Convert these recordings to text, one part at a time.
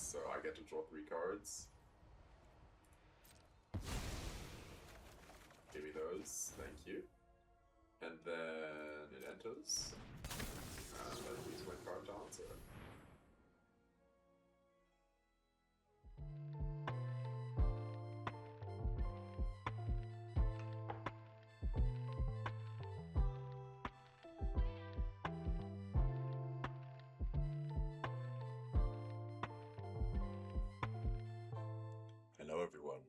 so I get to draw 3 cards. Give me those, thank you. And then it enters. And then we use my card to answer it. Hello everyone,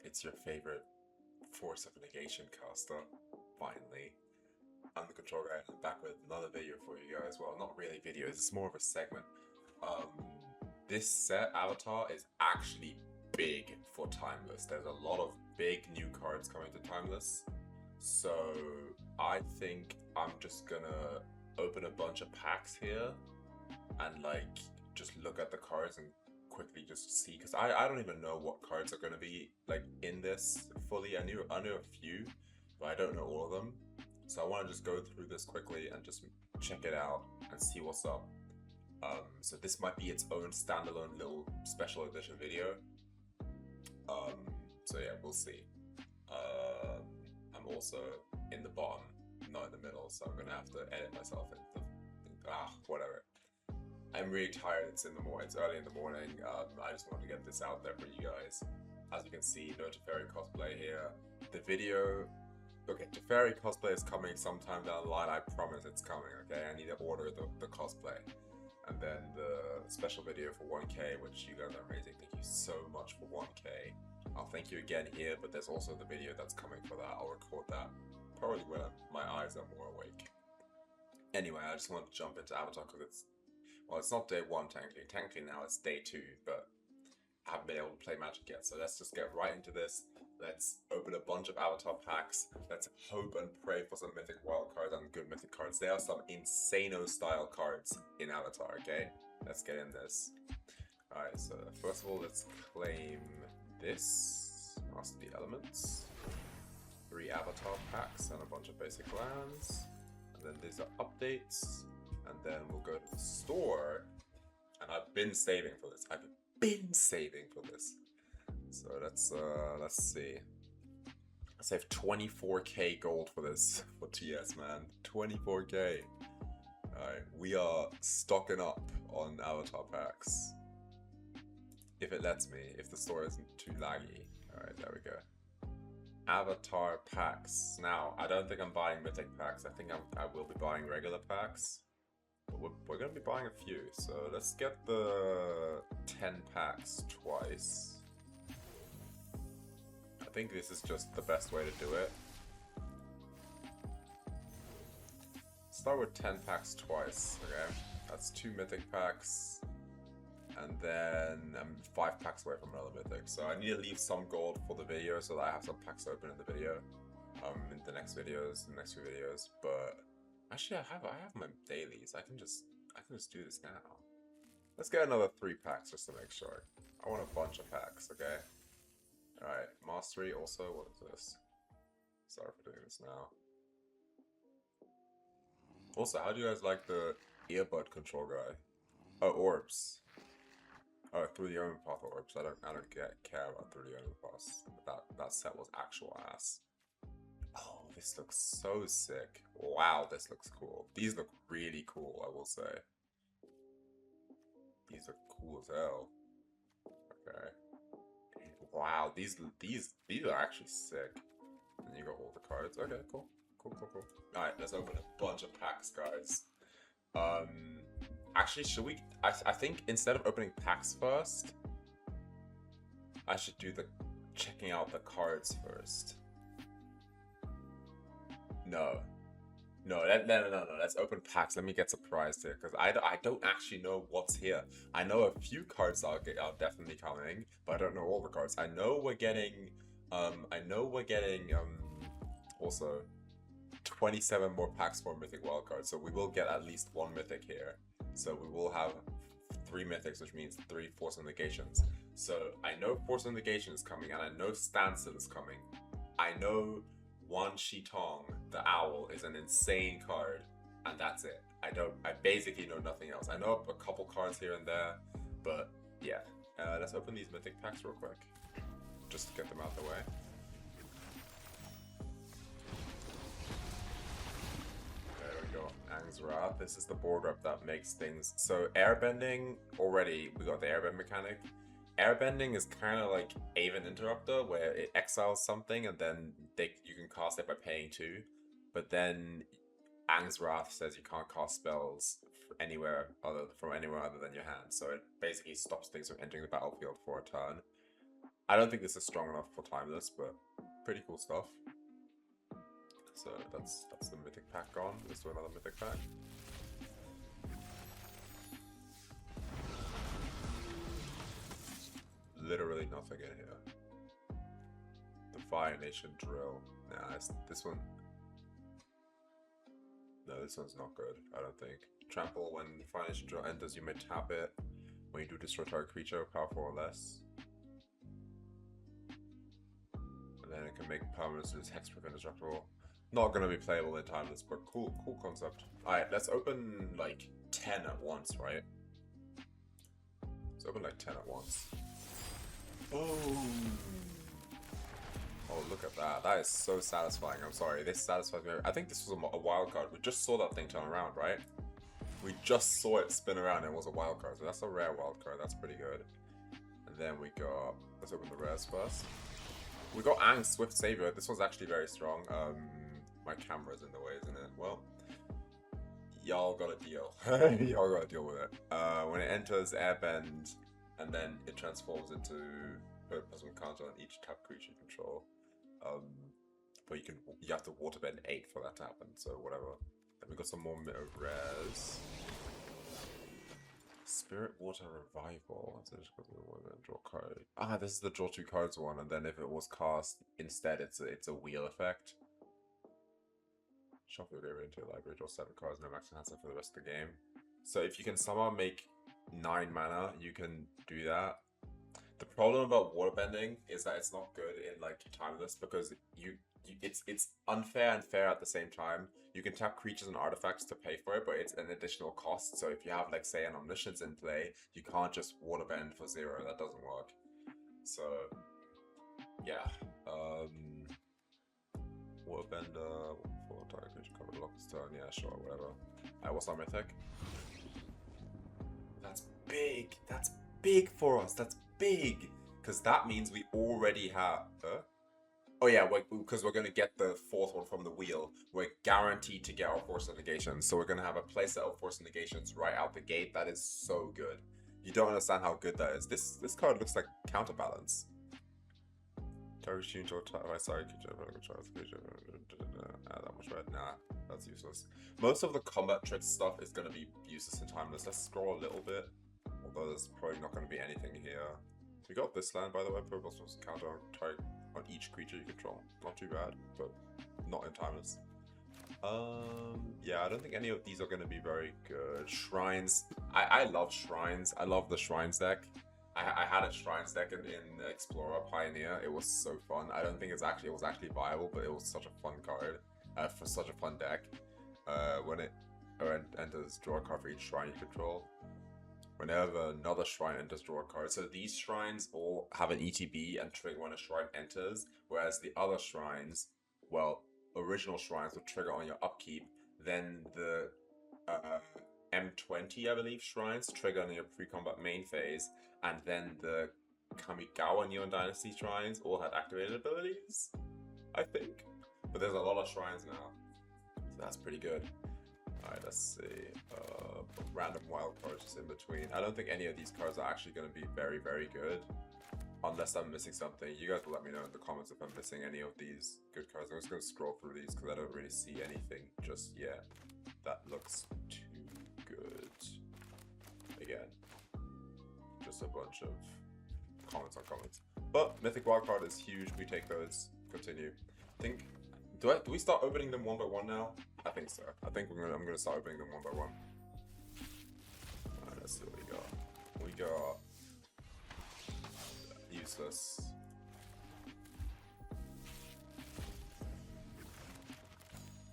it's your favorite Force of Negation caster, finally. I'm the Control Guy, and I'm back with another video for you guys. Well, not really videos, it's more of a segment. This set, Avatar, is actually big for Timeless. There's a lot of big new cards coming to Timeless. So, I think I'm just gonna open a bunch of packs here and like, just look at the cards and quickly just see, because I don't even know what cards are going to be like in this fully. I knew a few, but I don't know all of them, so I want to just go through this quickly and just check it out and see what's up. So this might be its own standalone little special edition video. So yeah, we'll see. I'm also in the bottom, not in the middle, so I'm gonna have to edit myself into whatever. I'm really tired. It's early in the morning. I just wanted to get this out there for you guys. As you can see, no Teferi cosplay here. The video, okay, Teferi cosplay is coming sometime down the line. I promise it's coming. Okay, I need to order the cosplay, and then the special video for 1K, which you guys are amazing. Thank you so much for 1K. I'll thank you again here, but there's also the video that's coming for that. I'll record that probably when my eyes are more awake. Anyway, I just wanted to jump into Avatar because it's not day 1 technically. Technically now it's day 2, but I haven't been able to play Magic yet. So let's just get right into this. Let's open a bunch of Avatar packs. Let's hope and pray for some mythic wild cards and good mythic cards. There are some Insano style cards in Avatar, okay? Let's get in this. Alright, so first of all, let's claim this. Master the Elements. 3 Avatar packs and a bunch of basic lands. And then these are updates. And then we'll go to the store, and I've been saving for this. So let's see. I saved 24k gold for this for TS, man. 24k. All right, we are stocking up on Avatar packs. If it lets me, if the store isn't too laggy. All right, there we go. Avatar packs. Now, I don't think I'm buying mythic packs. I think I will be buying regular packs. But we're going to be buying a few, so let's get the 10 packs twice. I think this is just the best way to do it. Start with 10 packs twice, okay? That's 2 mythic packs, and then I'm 5 packs away from another mythic. So I need to leave some gold for the video so that I have some packs open in the video, in the next few videos, but actually, I have my dailies. I can just do this now. Let's get another 3 packs just to make sure. I want a bunch of packs, okay? Alright, Mastery also, what is this? Sorry for doing this now. Also, how do you guys like the earbud control guy? Oh, orbs. Oh, Through the Omen Path orbs. I don't care about Through the Omen Path. That set was actual ass. Oh, this looks so sick. Wow, this looks cool. These look really cool, I will say. These look cool as hell. Okay. Wow, these are actually sick. And you got all the cards. Okay, cool. Cool. Alright, let's open a bunch of packs, guys. Actually, should we... I think instead of opening packs first, I should do the checking out the cards first. No. Let's open packs. Let me get surprised here, because I don't actually know what's here. I know a few cards are definitely coming, but I don't know all the cards. I know we're getting also 27 more packs for mythic wildcards, so we will get at least 1 mythic here. So we will have 3 mythics, which means 3 Force of Negations. So I know Force of Negation is coming, and I know Standstill is coming. I know Wan Shi Tong, the owl, is an insane card, and that's it. I basically know nothing else. I know a couple cards here and there, but Yeah. Let's open these mythic packs real quick. Just to get them out of the way. There we go. Ang's Wrath. This is the board rep that makes things... So airbending, already we got the airbend mechanic. Airbending is kind of like Aven Interrupter, where it exiles something and then you can cast it by paying 2. But then Ang's Wrath says you can't cast spells from anywhere other than your hand. So it basically stops things from entering the battlefield for a turn. I don't think this is strong enough for Timeless, but pretty cool stuff. So that's the mythic pack gone. Let's do another mythic pack. Literally nothing in here. The Fire Nation Drill. Nah, this one. No, this one's not good, I don't think. Trample, when Fire Nation Drill enters, you may tap it. When you do destroy target creature, power 4 or less. And then it can make permanents to its hexproof indestructible. Not gonna be playable in Timeless, but cool concept. Alright, let's open like 10 at once, right? Let's open like 10 at once. Oh, look at that. That is so satisfying. I'm sorry. This satisfies me. I think this was a wild card. We just saw that thing turn around, right? We just saw it spin around and it was a wild card. So that's a rare wild card. That's pretty good. And then we got... Let's open the rares first. We got Aang's Swift Savior. This one's actually very strong. My camera's in the way, isn't it? Well, y'all gotta deal. Y'all gotta deal with it. When it enters Airbend, and then it transforms into plus one counter on each tap creature you control. But you have to waterbend 8 for that to happen, so whatever. Then we got some more rares. Spirit Water Revival. So just draw a card. Ah, this is the draw 2 cards one, and then if it was cast instead, it's a wheel effect. Shuffle your into your library, draw 7 cards, no maximum hand set for the rest of the game. So if you can somehow make 9 mana, you can do that. The problem about waterbending is that it's not good in like Timeless because it's unfair and fair at the same time. You can tap creatures and artifacts to pay for it, but it's an additional cost. So if you have like say an Omniscience in play, you can't just waterbend for 0. That doesn't work. So yeah, waterbender for target creature cover lock this turn. Yeah, sure, whatever. What's our mythic? That's big. That's big for us. That's big. Because that means we already have... Oh yeah, because we're going to get the 4th one from the wheel. We're guaranteed to get our Force of Negation. So we're going to have a playset of Force of Negations right out the gate. That is so good. You don't understand how good that is. This card looks like Counterbalance. Target creature or sorry, creature. That much red. Nah, that's useless. Most of the combat trick stuff is going to be useless in Timeless. Let's scroll a little bit. Although there's probably not going to be anything here. We got this land, by the way. Purple supposed to counter target on each creature you control. Not too bad, but not in Timeless. Yeah, I don't think any of these are going to be very good. Shrines. I love Shrines. I love the Shrines deck. I had a Shrines deck in Explorer Pioneer. It was so fun. I don't think it was actually viable, but it was such a fun card for such a fun deck. When it enters, draw a card for each shrine you control. Whenever another shrine enters, draw a card. So these shrines all have an ETB and trigger when a shrine enters, whereas the other shrines, well, original shrines will trigger on your upkeep. Then the M20, I believe, shrines trigger on your pre-combat main phase, and then the Kamigawa Neon Dynasty shrines all have activated abilities, I think. But there's a lot of shrines now, so that's pretty good. Alright, let's see. Random wild cards just in between. I don't think any of these cards are actually going to be very, very good. Unless I'm missing something. You guys will let me know in the comments if I'm missing any of these good cards. I'm just going to scroll through these because I don't really see anything just yet that looks too good. Again, just a bunch of comments on comments. But Mythic Wildcard is huge. We take those. Continue. I think... Do we start opening them one by one now? I think so. I think I'm gonna start opening them one by one. Alright, let's see what we got. We got useless.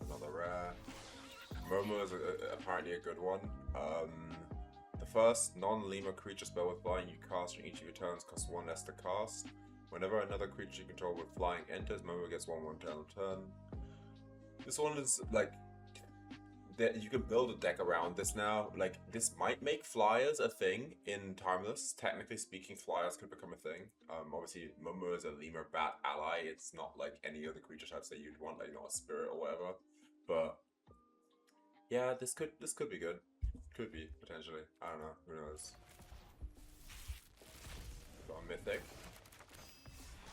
Another rare. Momo is apparently a good one. The first non-lemur creature spell with flying you cast on each of your turns costs 1 less to cast. Whenever another creature you control with flying enters, member gets 1/1 turn. This one is like that you can build a deck around this now. Like, this might make flyers a thing in Timeless. Technically speaking, flyers could become a thing. Obviously, Momo is a lemur bat ally. It's not like any other creature types that you'd want, like, you know, a spirit or whatever. But yeah, this could be good. Could be potentially. I don't know. Who knows? Got a mythic.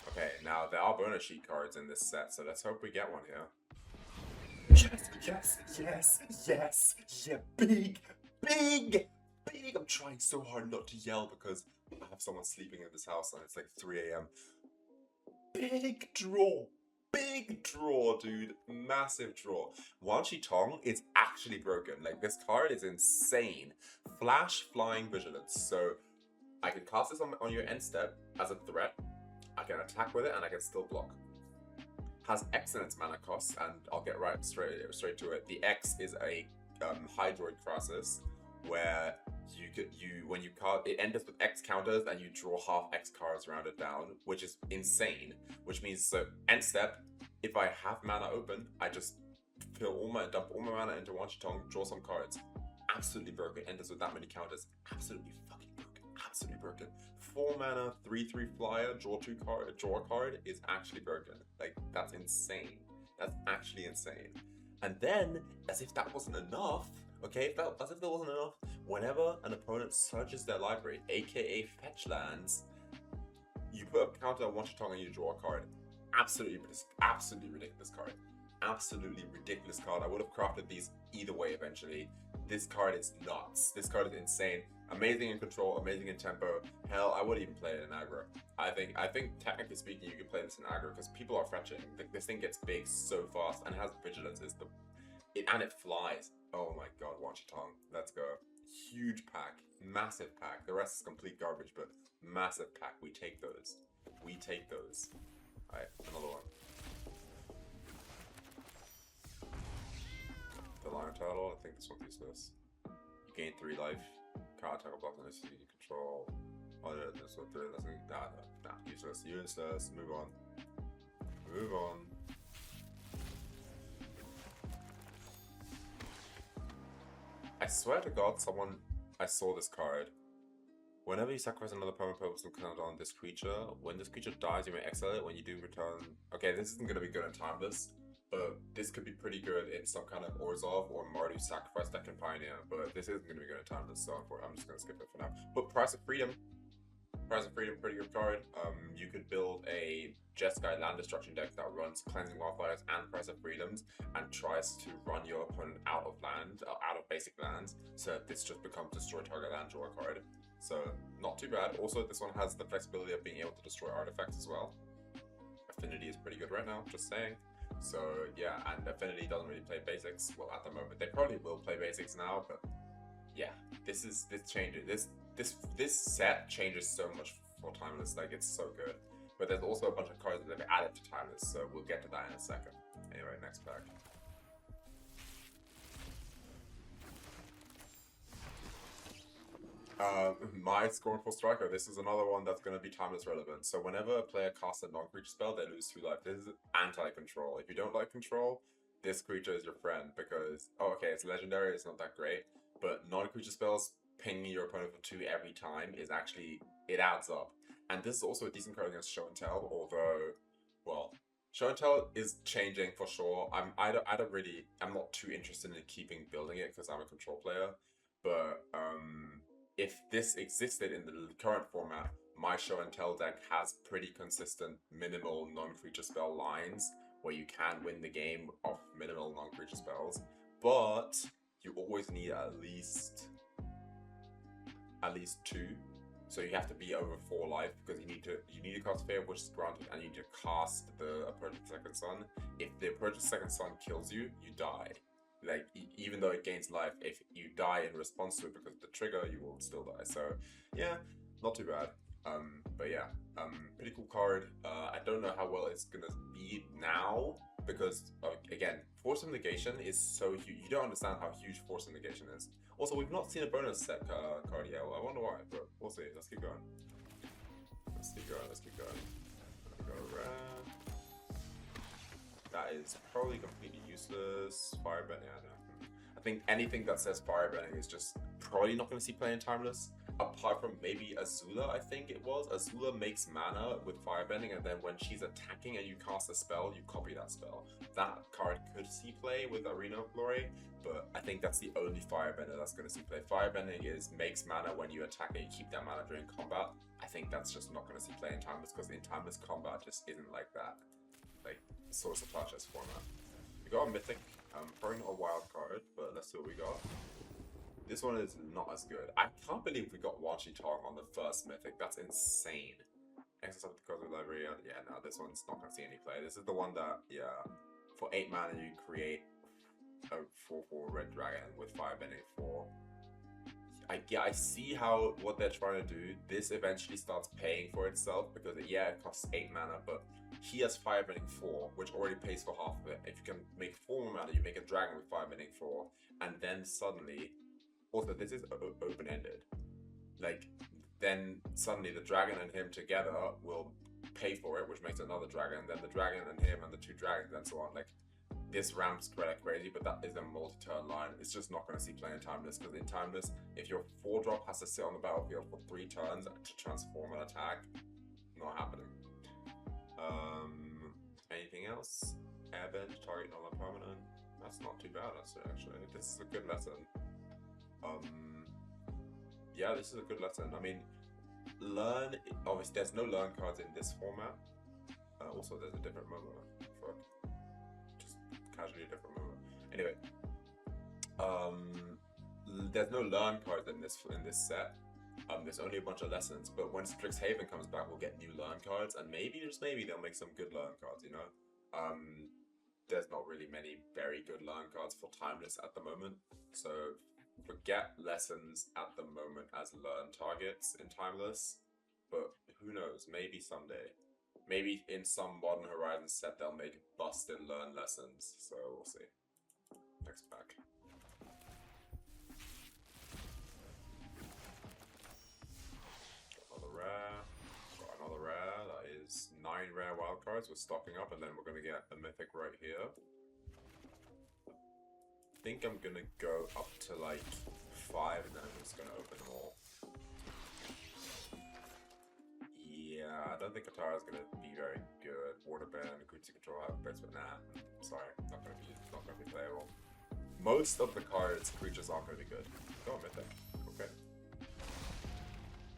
Okay, now there are bonus sheet cards in this set, so let's hope we get one here. Yes, yeah, big. I'm trying so hard not to yell because I have someone sleeping in this house and it's like 3 AM. Big draw, dude. Massive draw. Wan Shi Tong is actually broken. Like, this card is insane. Flash Flying Vigilance. So I can cast this on your end step as a threat. I can attack with it and I can still block. Has X in its mana costs, and I'll get straight to it. The X is a Hydroid Crisis, where when you card it enters with X counters and you draw half X cards rounded down, which is insane. Which means, so end step, if I have mana open, I just dump all my mana into Wan Shi Tong, draw some cards. Absolutely broken. Enters with that many counters. Absolutely fucking broken. Absolutely broken. 4 mana, 3/3 flyer, draw a card is actually broken. Like, that's insane. That's actually insane. And then, as if that wasn't enough, okay, as if there wasn't enough, whenever an opponent searches their library, aka fetch lands, you put a counter on Wan Shi Tong and you draw a card. Absolutely ridiculous card. Absolutely ridiculous card. I would have crafted these either way eventually. This card is nuts. This card is insane. Amazing in control, amazing in tempo. Hell, I would even play it in aggro. I think technically speaking, you could play this in aggro because people are fetching. This thing gets big so fast and has vigilance. And it flies. Oh my god, Wan Shi Tong. Let's go. Huge pack, massive pack. The rest is complete garbage, but massive pack. We take those. Alright, another one. The Lion Turtle. I think this one's useless. You gain 3 life. Can't attack or block unless you control. Oh, there's what 3 less. Nah, useless. Move on. I swear to God, I saw this card. Whenever you sacrifice another permanent purpose and count on this creature, when this creature dies, you may exile it. When you do return. Okay, this isn't gonna be good in Timeless, but this could be pretty good in some kind of Orzhov or Mardu sacrifice deck in Pioneer. But this isn't gonna be good in Timeless, so I'm just gonna skip it for now. But Price of Freedom, pretty good card. You could build a Jeskai land destruction deck that runs Cleansing Wildfires and Price of Freedoms and tries to run your opponent out of basic lands, so that this just becomes destroy target land, draw a card. So not too bad. Also, this one has the flexibility of being able to destroy artifacts as well. Affinity is pretty good right now, just saying. So yeah, and Affinity doesn't really play basics. Well, at the moment, they probably will play basics now, but yeah, this set changes so much for Timeless. Like, it's so good. But there's also a bunch of cards that they've added to Timeless, so we'll get to that in a second. Anyway, next pack. My Scornful Striker. This is another one that's going to be Timeless relevant. So whenever a player casts a non-creature spell, they lose 2 life. This is anti-control. If you don't like control, this creature is your friend because, oh, okay, it's legendary, it's not that great, but non-creature spells pinging your opponent for 2 every time is actually, it adds up. And this is also a decent card against Show and Tell, although, well, Show and Tell is changing for sure. I'm not too interested in keeping building it because I'm a control player, but if this existed in the current format, my Show and Tell deck has pretty consistent minimal non-creature spell lines where you can win the game off minimal non-creature spells, but you always need at least 2. So you have to be over 4 life because you need to cast Fear, which is granted, and you need to cast the Approaching Second Sun. If the Approaching Second Sun kills you, you die. Like, even though it gains life, if you die in response to it because of the trigger, you will still die. So yeah, not too bad. But yeah, pretty cool card. I don't know how well it's gonna be now because again, Force of Negation is so huge. You don't understand how huge Force of Negation is. Also, we've not seen a bonus set card yet. Well, I wonder why, but we'll see. Let's keep going. Let's keep going. Let's keep going. Go around. That is probably completely useless. Firebending, I don't know. I think anything that says firebending is just probably not going to see play in Timeless. Apart from maybe Azula, I think it was. Azula makes mana with firebending, and then when she's attacking and you cast a spell, you copy that spell. That card could see play with Arena of Glory, but I think that's the only firebender that's going to see play. Firebending is makes mana when you attack and you keep that mana during combat. I think that's just not going to see play in Timeless because in Timeless combat just isn't like that. Like Source of Plowshares format. We got a Mythic, probably not a wild card, but let's see what we got. This one is not as good. I can't believe we got Wan Shi Tong on the first Mythic. That's insane. Exile because of Librarian. Yeah, no, this one's not going to see any play. This is the one that, yeah, for 8 mana you create a 4/4 red dragon with firebending 4. I see how what they're trying to do. This eventually starts paying for itself because yeah, it costs 8 mana, but he has firebending 4, which already pays for half of it. If you can make 4 more mana, you make a dragon with firebending 4, and then suddenly, also this is open-ended. Like then suddenly the dragon and him together will pay for it, which makes another dragon. Then the dragon and him and the 2 dragons and so on. Like this ramps like crazy, but that is a multi-turn line. It's just not going to see play in Timeless because in Timeless, if your 4-drop has to sit on the battlefield for 3 turns to transform an attack, not happening. Anything else? Airbend, target non-permanent. That's not too bad, actually. This is a good lesson. Yeah, this is a good lesson. I mean, learn. Obviously, there's no learn cards in this format. Also, there's a different momo. Fuck. Just casually a different momo. Anyway, there's no learn cards in this set. There's only a bunch of lessons, but when Strixhaven comes back, we'll get new learn cards, and maybe, just maybe, they'll make some good learn cards, you know? There's not really many very good learn cards for Timeless at the moment, so forget lessons at the moment as learn targets in Timeless, but who knows, maybe someday. Maybe in some Modern Horizons set, they'll make busted learn lessons, so we'll see. Next pack. Got another rare. That is 9 rare wildcards. We're stocking up, and then we're gonna get a mythic right here. I think I'm gonna go up to like 5, and then I'm just gonna open them all. Yeah, I don't think Katara's gonna be very good. Waterbend, Kutsu Control, Hatebears, but nah. Sorry, not gonna be playable. Most of the cards, creatures aren't gonna be good. Go on, mythic. Okay.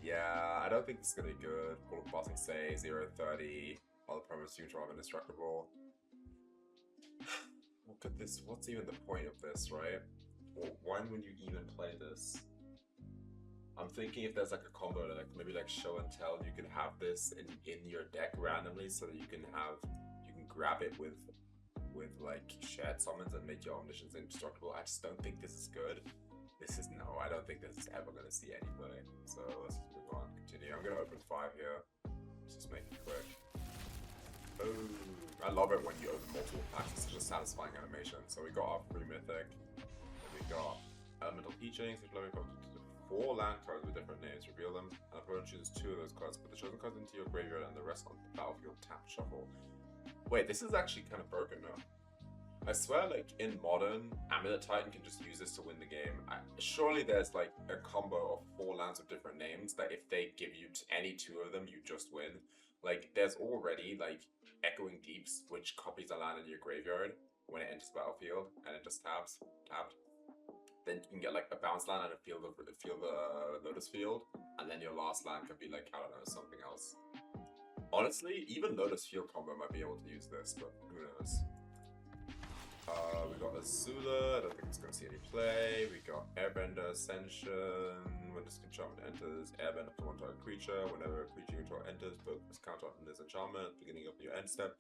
Yeah, I don't think this is gonna be good. All of Bossing Say, 0-30, all the permanents neutral and indestructible. What's even the point of this, right? Or when would you even play this? I'm thinking if there's like a combo, like maybe like show and tell, you can have this in your deck randomly so that you can grab it with like shared summons and make your omniscience indestructible. I just don't think this is good. I don't think this is ever going to see any play. So let's just move on, continue. I'm going to open 5 here. Let's just make it quick. Oh, I love it when you open multiple packs. It's such a satisfying animation. So we got our free mythic. And we got elemental teachings. Which let me go to 4 land cards with different names. Reveal them. And opponent chooses 2 of those cards. Put the chosen cards into your graveyard and the rest on the battlefield. Tap, shuffle. Wait, this is actually kind of broken now. I swear, like, in Modern, Amulet Titan can just use this to win the game. Surely there's, like, a combo of 4 lands with different names that if they give you any 2 of them, you just win. Like, there's already, like, Echoing Deeps, which copies a land in your graveyard when it enters the battlefield, and it just tapped. Then you can get, like, a bounce land and a field of Lotus Field, and then your last land could be, like, I don't know, something else. Honestly, even Lotus Field combo might be able to use this, but who knows. We got Azula, I don't think it's going to see any play. We got Airbender, Ascension. When this enchantment enters, airbend up to 1 target creature. Whenever a creature you control enters, both this counter on this enchantment, beginning of your end step.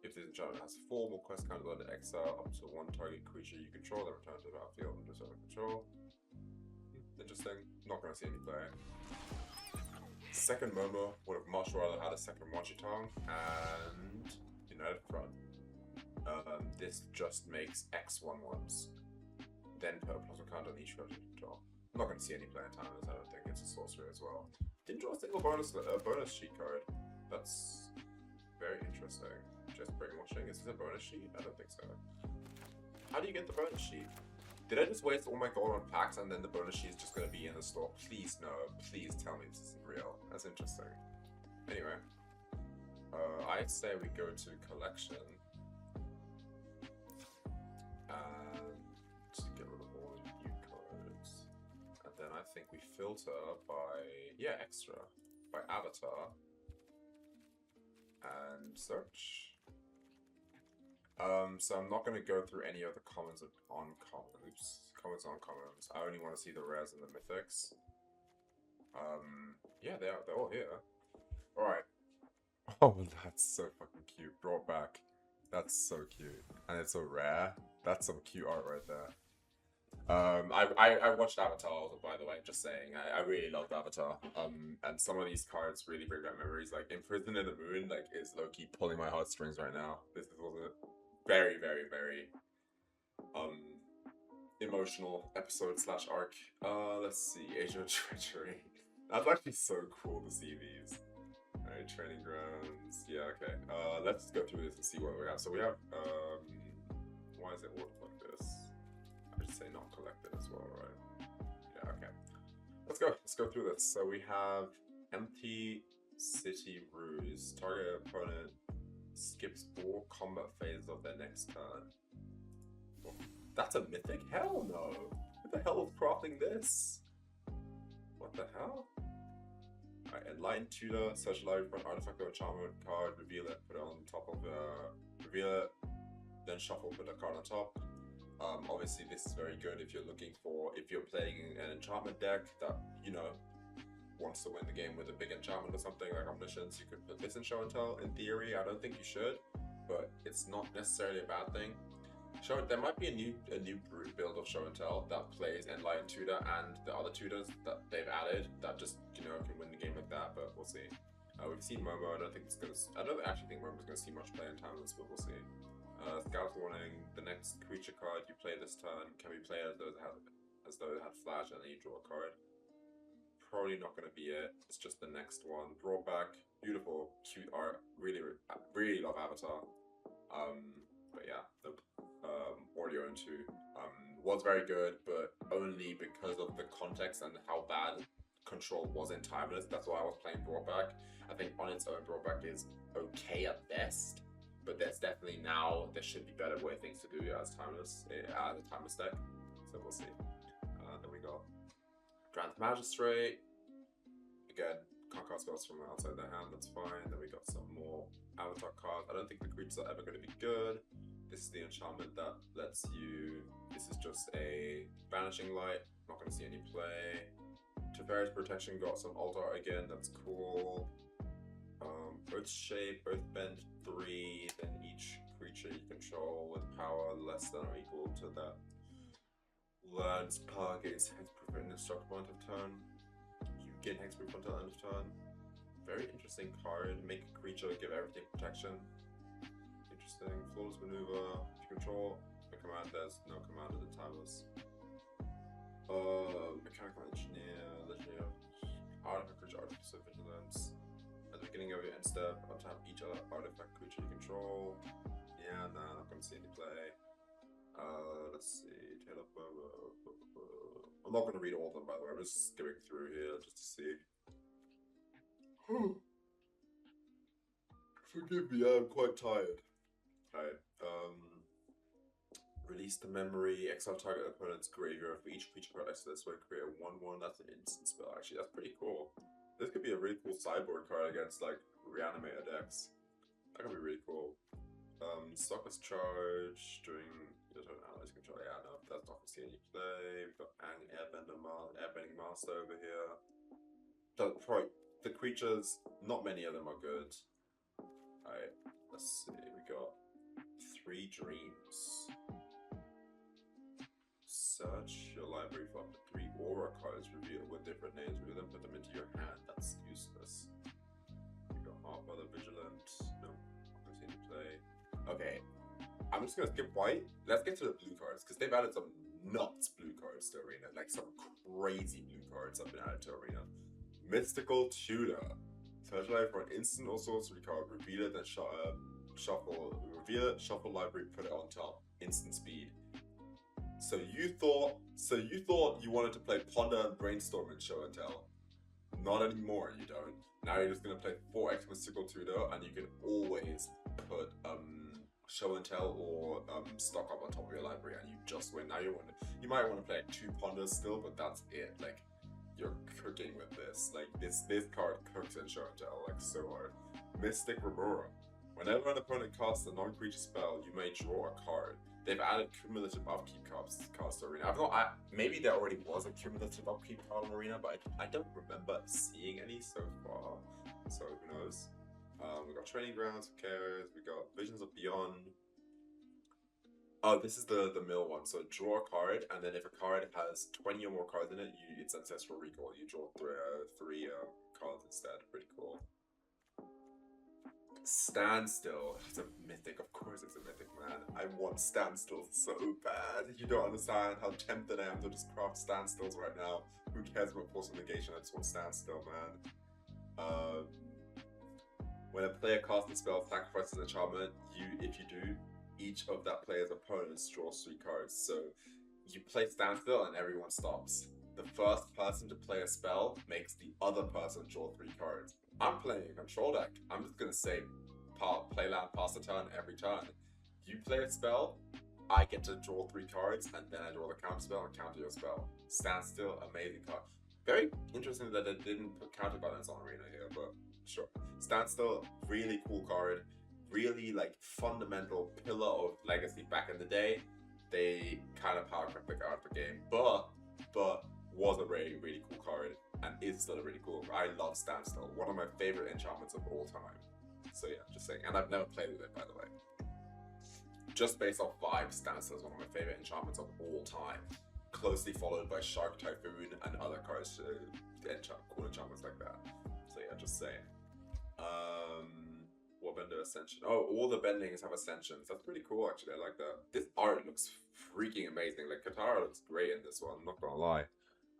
If this enchantment has 4 more quest counters under exile up to 1 target creature you control, then return to the battlefield under control. Interesting. Not going to see any play. Second Momo would have much rather had a second Wan Shi Tong and United Front. This just makes X 1/1s. Then put a plasma count on each rotation top. I'm not going to see any player timers, I don't think. It's a sorcery as well. Didn't draw a single bonus sheet card. That's very interesting. Just brainwashing. Is this a bonus sheet? I don't think so. How do you get the bonus sheet? Did I just waste all my gold on packs and then the bonus sheet is just going to be in the store? Please no. Please tell me this isn't real. That's interesting. Anyway. I'd say we go to collection. And get rid of all the new cards. And then I think we filter by, extra. By avatar. And search. So I'm not going to go through any of the commons on commons. I only want to see the rares and the mythics. Yeah, they're all here. Alright. Oh, that's so fucking cute. Brought back. That's so cute. And it's so rare. That's some cute art right there. I watched Avatar, by the way, just saying. I really loved Avatar. And some of these cards really bring back memories. Like, Imprisoned in the Moon, like, is low-key pulling my heartstrings right now. This was a very, very, very, emotional episode / arc. Let's see. Age of Treachery. That's actually so cool to see these. Alright, Training Grounds. Yeah, okay. Let's go through this and see what we have. So we have, why is it ordered like this? I should say not collected as well, right? Yeah, okay. Let's go through this. So we have Empty City Ruse. Target opponent skips all combat phases of their next turn. Well, that's a mythic? Hell no! What the hell is crafting this? What the hell? Alright, Enlightened Tutor, search library for an artifact or enchantment card, reveal it, put it on top of reveal it, then shuffle, put a card on top. Obviously this is very good if you're playing an enchantment deck that, wants to win the game with a big enchantment or something like Omniscience. You could put this in Show and Tell. In theory, I don't think you should, but it's not necessarily a bad thing. There might be a new Brew build of Show and Tell that plays Enlightened Tutor and the other tutors that they've added that just can win the game like that, but we'll see. We've seen Momo. I don't actually think Momo's going to see much play in timeless, but we'll see. Scout Warning. The next creature card you play this turn can be played as though it had flash, and then you draw a card. Probably not going to be it. It's just the next one. Brought back. Beautiful, cute art. Really, really love Avatar. But yeah, the audio into was very good, but only because of the context and how bad control was in Timeless. That's why I was playing Brought Back. I think on its own, Brought Back is okay at best, but there should be better things to do as a Timeless deck. So we'll see. Then we got Grand Magistrate. Again, can't cast spells from outside their hand, that's fine. Then we got some more Avatar cards. I don't think the creatures are ever going to be good. This is the enchantment that lets you... This is just a Banishing Light. Not going to see any play. Teferi's Protection got some alt art again, that's cool. Earth Shape, Earthbend 3, then each creature you control with power less than or equal to that land's power gains hexproof and indestructible end of turn. You gain hexproof until end of turn. Very interesting card. Make a creature give everything protection. Interesting. Flawless Maneuver. If you control a command, there's no command in Timeless. Mechanical Engineer, Legendary Artifact Creature, Artificer Vigilance. At the beginning of your end step, untap each other artifact creature you control. Yeah, nah, not gonna see any play. Let's see. I'm not gonna read all of them, by the way. I'm just skimming through here just to see. Forgive me, I'm quite tired. Alright, release the memory, exile target opponent's graveyard for each creature card next to this way, create a 1/1. That's an instant spell, actually. That's pretty cool. This could be a really cool sideboard card against, like, Reanimator decks. That could be really cool. Stockless Charge during your turn allies control. Yeah, no, that's not gonna see any play. We've got Airbending Master over here. The creatures, not many of them are good. Alright, let's see. We got 3 Dreams. Search your library for up to 3 aura cards revealed with different names. We then put them into your hand. That's useless. Okay, I'm just gonna skip white. Let's get to the blue cards, because they've added some nuts blue cards to Arena. Like some crazy blue cards have been added to Arena. Mystical Tutor. Search life for an instant or sorcery card. Reveal it, then shuffle. Reveal it, shuffle library, put it on top. Instant speed. So you thought you wanted to play Ponder and Brainstorm in Show and Tell. Not anymore, you don't. Now you're just gonna play 4x Mystical Tutor, and you can always put Show and Tell or stock up on top of your library, and you just win. Now you might want to play 2 Ponders still, but that's it. Like, you're cooking with this. Like, this card cooks in Show and Tell, like, so hard. Mystic Remora. Whenever an opponent casts a non-creature spell, you may draw a card. They've added cumulative upkeep cards to Arena. Maybe there already was a cumulative upkeep card in Arena, but I don't remember seeing any so far. So who knows? We got Training Grounds, who cares? We got Visions of Beyond. Oh, this is the mill one. So draw a card, and then if a card has 20 or more cards in it, it's Ancestral Recall. You draw three cards instead. Pretty cool. Standstill. It's a mythic. Of course it's a mythic, man. I want Standstill so bad. You don't understand how tempted I am to just craft Standstills right now. Who cares about Force of Negation? I just want Standstill, man. When a player casts a spell, sacrifices an enchantment, if you do, each of that player's opponents draws 3 cards. So you play Standstill and everyone stops. The first person to play a spell makes the other person draw 3 cards. I'm playing a control deck. I'm just gonna say, play land, pass the turn every turn. You play a spell, I get to draw 3 cards, and then I draw the counter spell and counter your spell. Standstill, amazing card. Very interesting that they didn't put counterbalance on Arena here, but sure. Standstill, really cool card. Really, like, fundamental pillar of Legacy back in the day. They kind of power crept the card for game, but was a really, really cool card, and is still a really cool. I love Standstill, one of my favorite enchantments of all time. So yeah, just saying, and I've never played with it, by the way. Just based off vibes, Standstill is one of my favorite enchantments of all time. Closely followed by Shark Typhoon and other cards, cool enchantments like that. So yeah, just saying. What bender Ascension? Oh, all the bendings have Ascensions. That's pretty cool, actually. I like that. This art looks freaking amazing. Like, Katara looks great in this one, I'm not gonna lie.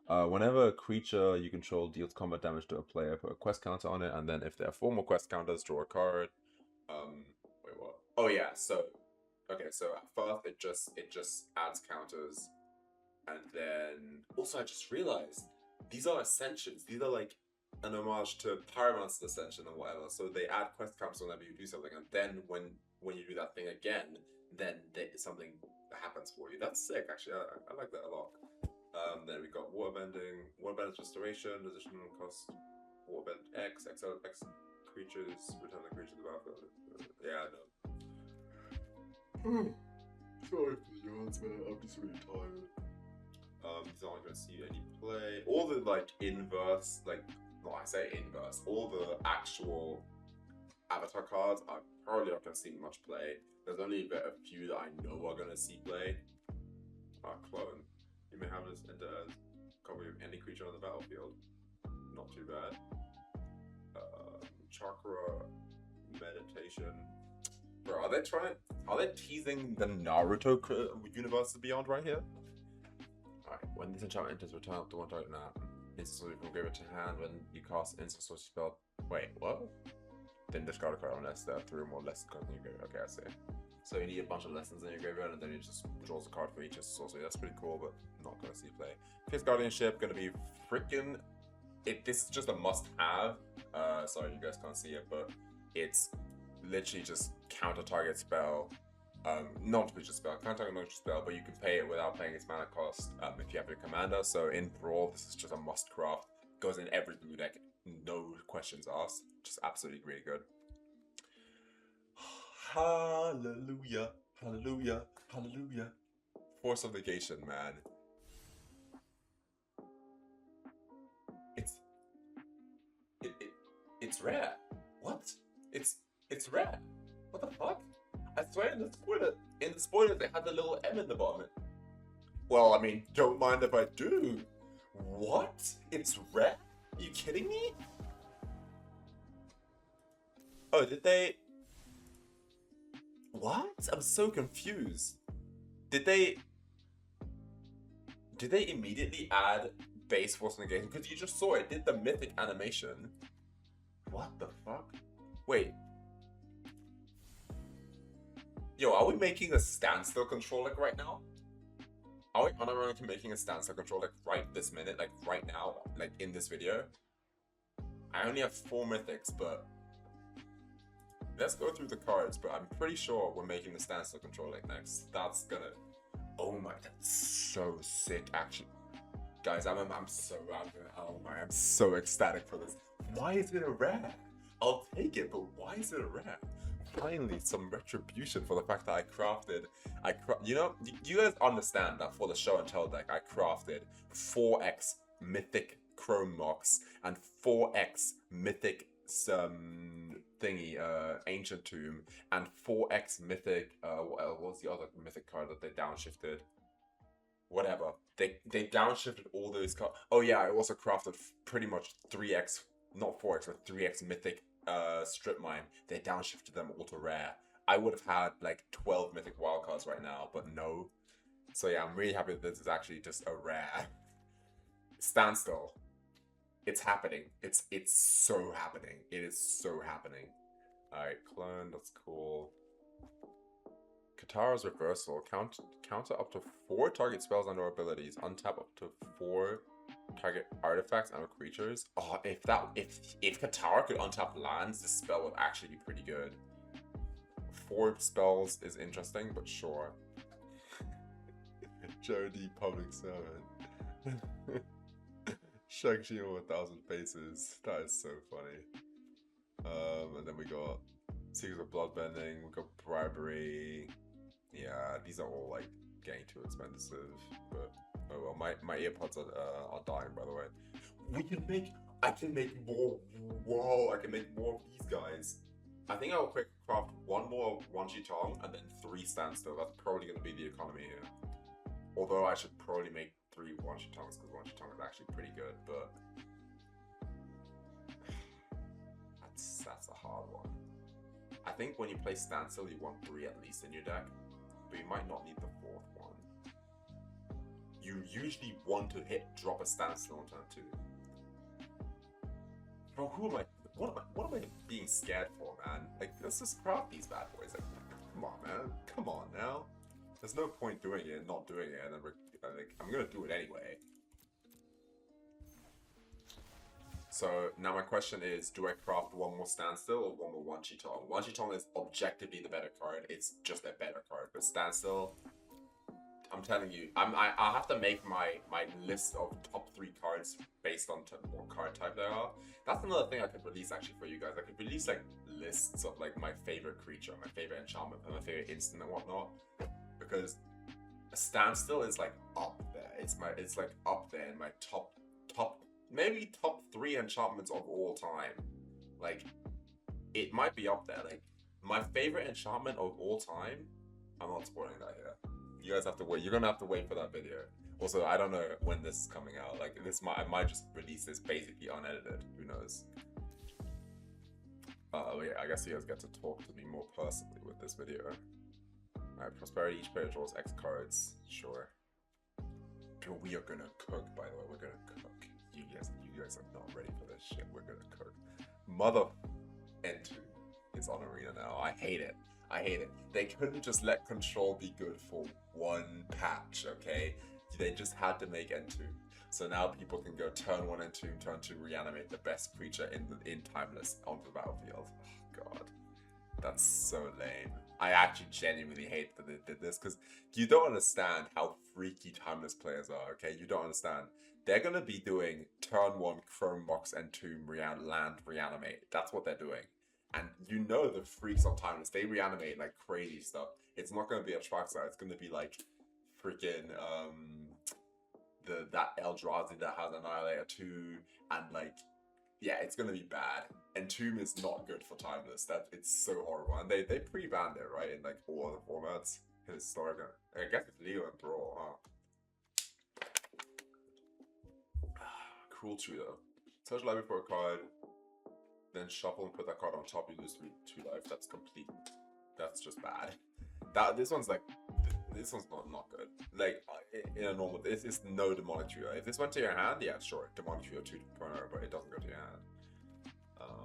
Whenever a creature you control deals combat damage to a player, put a quest counter on it, and then if there are 4 more quest counters, draw a card. Wait, what? Oh yeah, so okay, so at first it just adds counters, and then also I just realized these are Ascensions. These are like an homage to Pyromancer's Ascension or whatever. So they add quest counters whenever you do something, and then when you do that thing again, then something happens for you. That's sick, actually. I like that a lot. Then we got Waterbending, Waterbend's Restoration, additional cost, Waterbend X, Exile X creatures, return the creature to the battlefield. Yeah, I know. Sorry for the yawns, man. I'm just really tired. He's not going to see any play. All the, like, inverse, like, I say inverse, all the actual avatar cards are probably not going to see much play. There's only a few that I know are going to see play. Clone. You may have this enter as copy of any creature on the battlefield. Not too bad. Chakra Meditation. Bro, are they teasing the Naruto universe beyond right here? Alright, when this enchantment enters, return up to 1 target now. Instantly from graveyard to hand when you cast instant source spell. Wait, what? Then discard a card unless there are 3 or more lesson cards in your graveyard. Okay, I see. So you need a bunch of lessons in your graveyard, and then you just draws a card for each sorcery. That's pretty cool, but not gonna see play. Fierce Guardianship, gonna be freaking. This is just a must-have. Sorry, you guys can't see it, but it's literally just counter target spell. Non-creature spell, counter target non-creature spell, but you can pay it without paying its mana cost if you have a commander. So in Brawl, this is just a must-craft. Goes in every blue deck, no questions asked. Just absolutely really good. Hallelujah, hallelujah, hallelujah. Force of Negation, man. It's rare. What? It's rare. What the fuck? I swear in the spoiler they had the little M in the bottom. Well, I mean, don't mind if I do. What? It's rare? Are you kidding me? Oh, did they? What? I'm so confused. Did they immediately add base Force of Negation? Because you just saw it did the mythic animation. What the fuck? Wait. Yo, are we making a standstill control like right now? Are we unironically making a standstill control like right this minute, like right now, like in this video? I only have 4 mythics, but let's go through the cards. But I'm pretty sure we're making the standstill control like next. That's gonna. Oh my, that's so sick, actually. Guys, I'm so ecstatic for this. Why is it a rare? I'll take it, but why is it a rare? Finally, some retribution for the fact that I crafted. You know, you guys understand that for the show and tell deck, I crafted 4x mythic Chrome Mox and 4x mythic thingy, Ancient Tomb, and 4x mythic. What was the other mythic card that they downshifted? Whatever. They downshifted all those cards. Oh yeah, I also crafted pretty much 3x, not 4x, but 3x mythic strip mine. They downshifted them all to rare. I would have had like 12 mythic wildcards right now, but no. So yeah, I'm really happy that this is actually just a rare. Standstill. It's happening. It's so happening. It is so happening. Alright, clone, that's cool. Katara's Reversal. Counter up to 4 target spells and or abilities. Untap up to 4 target artifacts and or creatures. Oh, if Katara could untap lands, this spell would actually be pretty good. 4 spells is interesting, but sure. Jody Public Servant. Shang-Chi with 1,000 faces. That is so funny. And then we got Secrets of Bloodbending, we got Bribery. Yeah, these are all like getting too expensive, but oh well. My earpods are dying, by the way. I can make more. Whoa! I can make more of these guys. I think I'll quick craft 1 more Wan Shi Tong and then 3 Standstill. That's probably going to be the economy here. Although I should probably make 3 Wan Shi Tongs because Wan Shi Tong is actually pretty good, but that's a hard one. I think when you play Standstill, you want 3 at least in your deck, but you might not need the 4th one. You usually want to drop a Standstill on turn 2. Bro, who am I? What am I being scared for, man? Like, let's just craft these bad boys. Like, come on, man. Come on now. There's no point doing it and not doing it, and then like, I'm gonna do it anyway. So now my question is, do I craft 1 more Standstill or 1 more Wan Shi Tong? Wan Shi Tong is objectively the better card. It's just a better card. But Standstill, I'm telling you, I'll have to make my list of top 3 cards based on what card type they are. That's another thing I could release actually for you guys. I could release like lists of like my favorite creature, my favorite enchantment, and my favorite instant and whatnot. Because Standstill is like up there. It's like up there in my top maybe top 3 enchantments of all time. Like, it might be up there. Like, my favorite enchantment of all time. I'm not spoiling that here. You guys have to wait. You're gonna have to wait for that video. Also, I don't know when this is coming out. Like, I might just release this basically unedited. Who knows? Yeah, I guess you guys get to talk to me more personally with this video. Alright, Prosperity. Each player draws X cards. Sure. But we are gonna cook. By the way, we're gonna cook. You guys are not ready for this shit. We're gonna cook. Mother N2 is on Arena now. I hate it. I hate it. They couldn't just let Control be good for 1 patch, okay? They just had to make N2. So now people can go turn 1 N2, turn 2 reanimate the best creature in Timeless onto the battlefield. Oh god. That's so lame. I actually genuinely hate that they did this because you don't understand how freaky Timeless players are, okay? You don't understand. They're going to be doing turn 1 Chrome Mox and Tomb land reanimate. That's what they're doing. And you know the freaks on Timeless, they reanimate like crazy stuff. It's not going to be a Traxxas, it's going to be like freaking that Eldrazi that has Annihilator 2 and like, yeah, it's going to be bad. And Tomb is not good for Timeless. It's so horrible. And they pre-banned it, right, in like all other formats. Historic. I guess it's legal in Brawl, huh? Cruel Tutor. Search library for a card, then shuffle and put that card on top. You lose 2 life. That's complete That's just bad. This one's like, this one's not good. Like in a normal, this is no demonic trio. If this went to your hand, yeah, sure, demonic trio 2.0, but it doesn't go to your hand.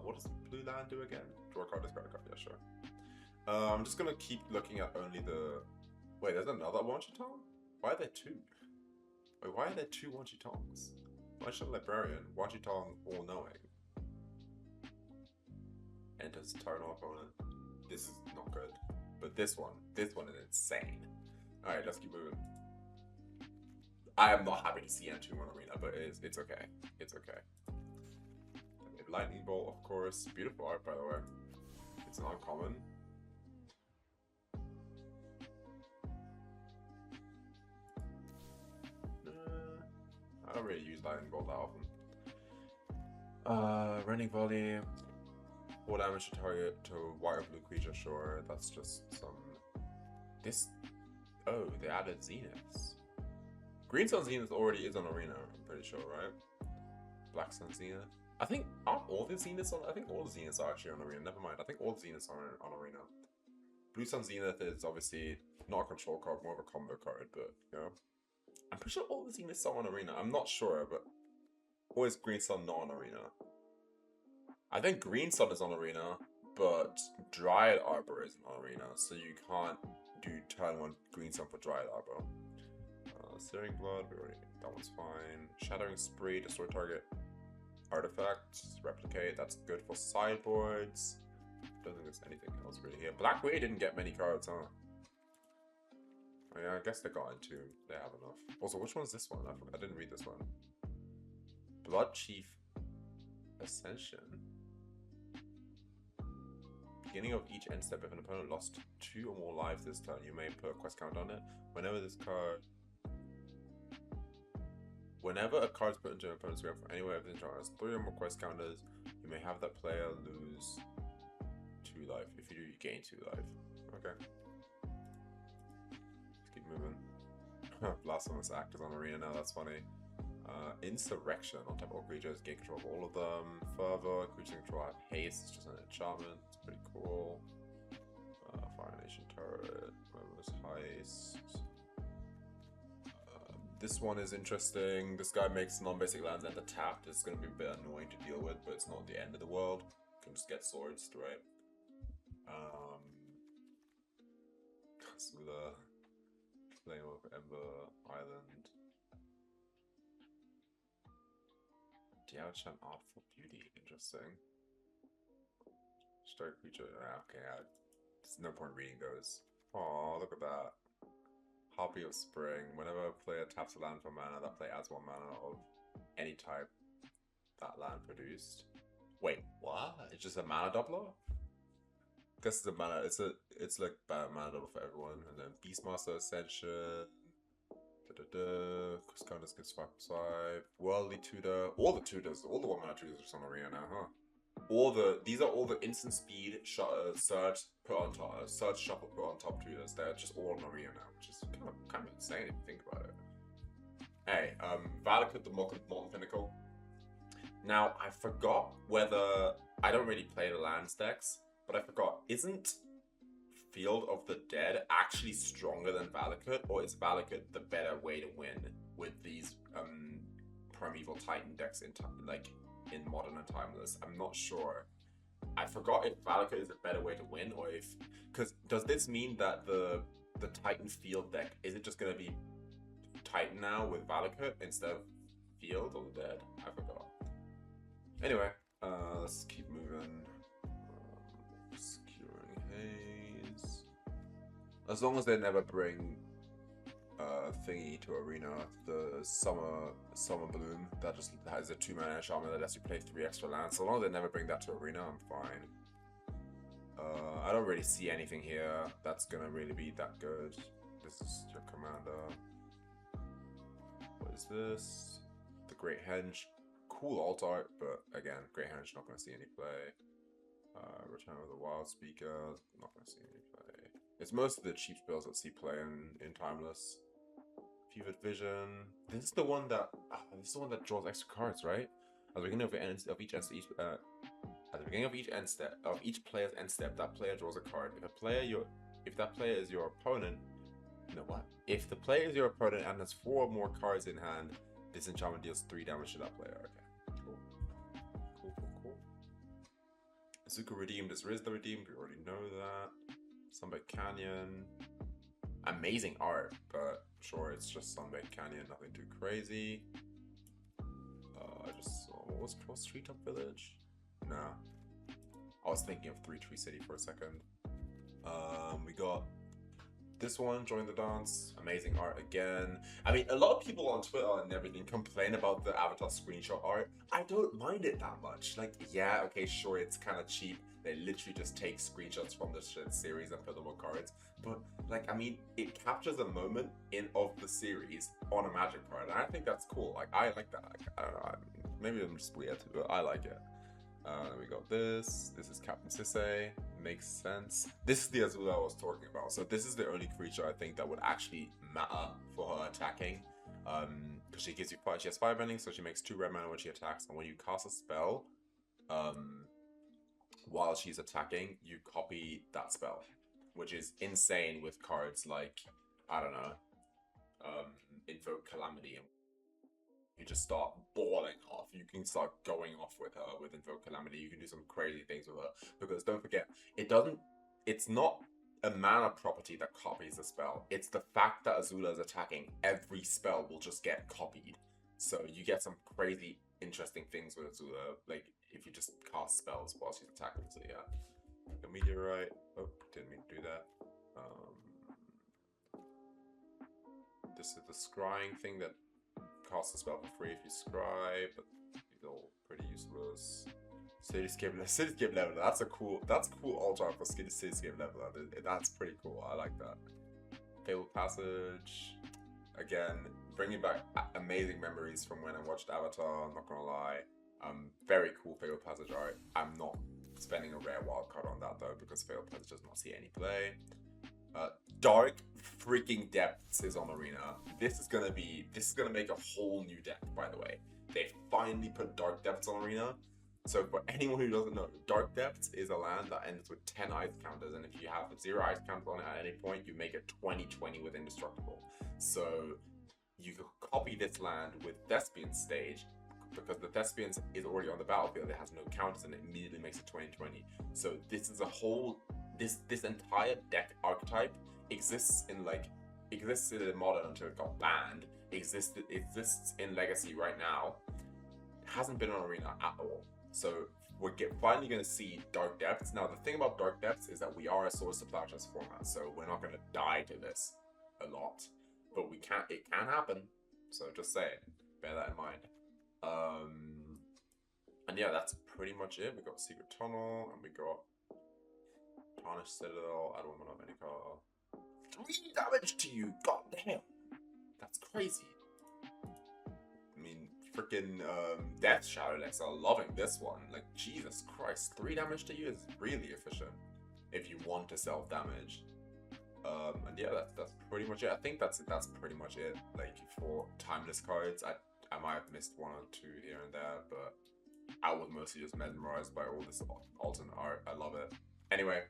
What does blue land do again? Draw a card, discard a card. Yeah, sure. I'm just gonna keep looking at only the. Wait, there's another Wan Shi Tong? Why are there two? Wait, why are there two Wan Shi Tongs? Wan Shi Librarian, Wan Shi Tong, all knowing. Enters Tarn opponent. This is not good. But this one is insane. Alright, let's keep moving. I am not happy to see N2 on Arena, but it's okay. It's okay. Lightning Bolt, of course. Beautiful art, by the way. It's an uncommon. I don't really use Lightning Bolt that often. Running Volley. 4 damage to target to white or blue creature, sure. That's just some... This... Oh, they added Zeniths. Green Sun Zenith already is on Arena, I'm pretty sure, right? Black Sun Zenith. I think, aren't all the Zeniths on... I think all the Zeniths are actually on Arena. Never mind, I think all the Zeniths are on Arena. Blue Sun Zenith is obviously not a control card, more of a combo card, but, you know. I'm pretty sure all the Zeniths are on Arena. I'm not sure, but... Or is Green Sun not on Arena? I think Green Sun is on Arena, but Dryad Arbor isn't on Arena, so you can't do turn 1 Green Sun for Dryad Arbor. Searing Blood, that one's fine. Shattering Spree, destroy target artifact, replicate, that's good for sideboards. Don't think there's anything else really here. Black Way didn't get many cards, huh? Oh, yeah, I guess they got into. They have enough. Also, which one's this one? I didn't read this one. Blood Chief Ascension. Beginning of each end step, if an opponent lost 2 or more lives this turn, you may put a quest count on it. Whenever a card is put into an opponent's grave from anywhere within the turn has 3 or more quest counters, you may have that player lose 2 life. If you do, you gain 2 life. Okay. Let's keep moving. Blasphemous Actors on Arena now, that's funny. Insurrection. On top of all creatures, gain control of all of them. Further, creatures control have haste, it's just an enchantment. It's pretty cool. Fire Nation Turret. Relentless Heist. This one is interesting. This guy makes non-basic lands enter tapped. It's going to be a bit annoying to deal with, but it's not the end of the world. You can just get swords, right? Smoother. Flame of Ember Island. Diao-chan Artful Beauty. Interesting. Strike creature. Okay, there's no point reading those. Oh, look at that. Harpy of Spring. Whenever a player taps a land for mana, that player adds 1 mana of any type that land produced. Wait, what? It's just a mana doubler? I guess it's a mana. It's like mana double for everyone. And then Beastmaster Ascension. Chris Counters gives 5/5. Worldly Tutor. All the tutors, all the 1 mana tutors are just on Arena now, huh? These are all the instant speed search put on top, search shuffle put on top tutors. They're just all on Arena now, which is kind of insane if you think about it. Hey, Valakut the Molten Pinnacle. Now I forgot whether I don't really play the lands decks, but I forgot, isn't Field of the Dead actually stronger than Valakut, or is Valakut the better way to win with these Primeval Titan decks in Modern and Timeless? I'm not sure. I forgot if Valakut is a better way to win, or if... Because does this mean that the Titan Field deck, is it just going to be Titan now with Valakut instead of Field of the Dead? I forgot. Anyway, let's keep moving. Obscuring Haze. As long as they never bring thingy to Arena, the Summer Bloom that just has a 2-mana enchantment that lets you play 3 extra lands. So long as they never bring that to Arena, I'm fine. I don't really see anything here that's gonna really be that good. This is your commander. What is this? The Great Henge. Cool alt art, but again, Great Henge not gonna see any play. Return of the Wild Speaker, not gonna see any play. It's most of the cheap spells that see play in Timeless. Fevered Vision. This is the one that draws extra cards, right? At the beginning of each At the beginning of each player's end step, that player draws a card. If that player is your opponent, you know what? If the player is your opponent and has 4 or more cards in hand, this enchantment deals 3 damage to that player. Okay, cool. Azuka redeemed is Rizda redeemed. We already know that. Sunbed Canyon. Amazing art, but sure, it's just Sunbed Canyon, nothing too crazy. I just saw, what was Treetop Village? Nah. I was thinking of 3 Tree City for a second. We got this one, Join the Dance. Amazing art again. I mean, a lot of people on Twitter and everything complain about the Avatar screenshot art. I don't mind it that much. Like, yeah, okay, sure, it's kind of cheap. They literally just take screenshots from the series and put them on cards. But, like, I mean, it captures a moment of the series on a Magic card. And I think that's cool. Like, I like that. Like, I don't know. Maybe I'm just weird, but I like it. We got this. This is Captain Sisei. Makes sense. This is the Azula I was talking about. So this is the only creature I think that would actually matter for her attacking. Because she gives you 5. She has 5 endings, so she makes 2 red mana when she attacks. And when you cast a spell, while she's attacking, you copy that spell, which is insane with cards like, I don't know, Invoke Calamity. You just start balling off. You can start going off with her with Invoke Calamity. You can do some crazy things with her. Because don't forget, it's not a mana property that copies the spell. It's the fact that Azula is attacking. Every spell will just get copied. So you get some crazy, interesting things with Azula. Like, if you just cast spells while she's attacking. So yeah. The Meteorite. Oh, didn't mean to do that. This is the scrying thing that cast a spell for free if you scry, but these are all pretty useless. Cityscape Leveler. That's cool alt art for Cityscape Leveler. That's pretty cool. I like that. Fabled Passage. Again, bringing back amazing memories from when I watched Avatar. I'm not gonna lie. Very cool Fabled Passage art. I'm not spending a rare wildcard on that though because Fabled Passage does not see any play. Dark freaking Depths is on Arena. This is gonna make a whole new deck, by the way. They finally put Dark Depths on Arena. So for anyone who doesn't know, Dark Depths is a land that ends with 10 ice counters, and if you have 0 ice counters on it at any point, you make it 20/20 with Indestructible. So you can copy this land with Thespian Stage, because the Thespian is already on the battlefield, it has no counters and it immediately makes it 20/20. So this is a whole, this entire deck archetype exists in Modern until it got banned, exists in Legacy right now, hasn't been on Arena at all. So we're finally going to see Dark Depths. Now the thing about Dark Depths is that we are a Swords to Plowshares format, so we're not going to die to this a lot, but it can happen, so just saying, bear that in mind. And yeah, that's pretty much it. We got Secret Tunnel, and we got Tarnished Citadel. I don't want to have any card. 3 damage to you! God damn! That's crazy. I mean, freaking Death Shadow decks are loving this one. Like, Jesus Christ, 3 damage to you is really efficient if you want to self-damage. And yeah, that's pretty much it. I think that's pretty much it. Like, for timeless cards, I might have missed 1 or 2 here and there, but I was mostly just mesmerized by all this alternate art. I love it. Anyway,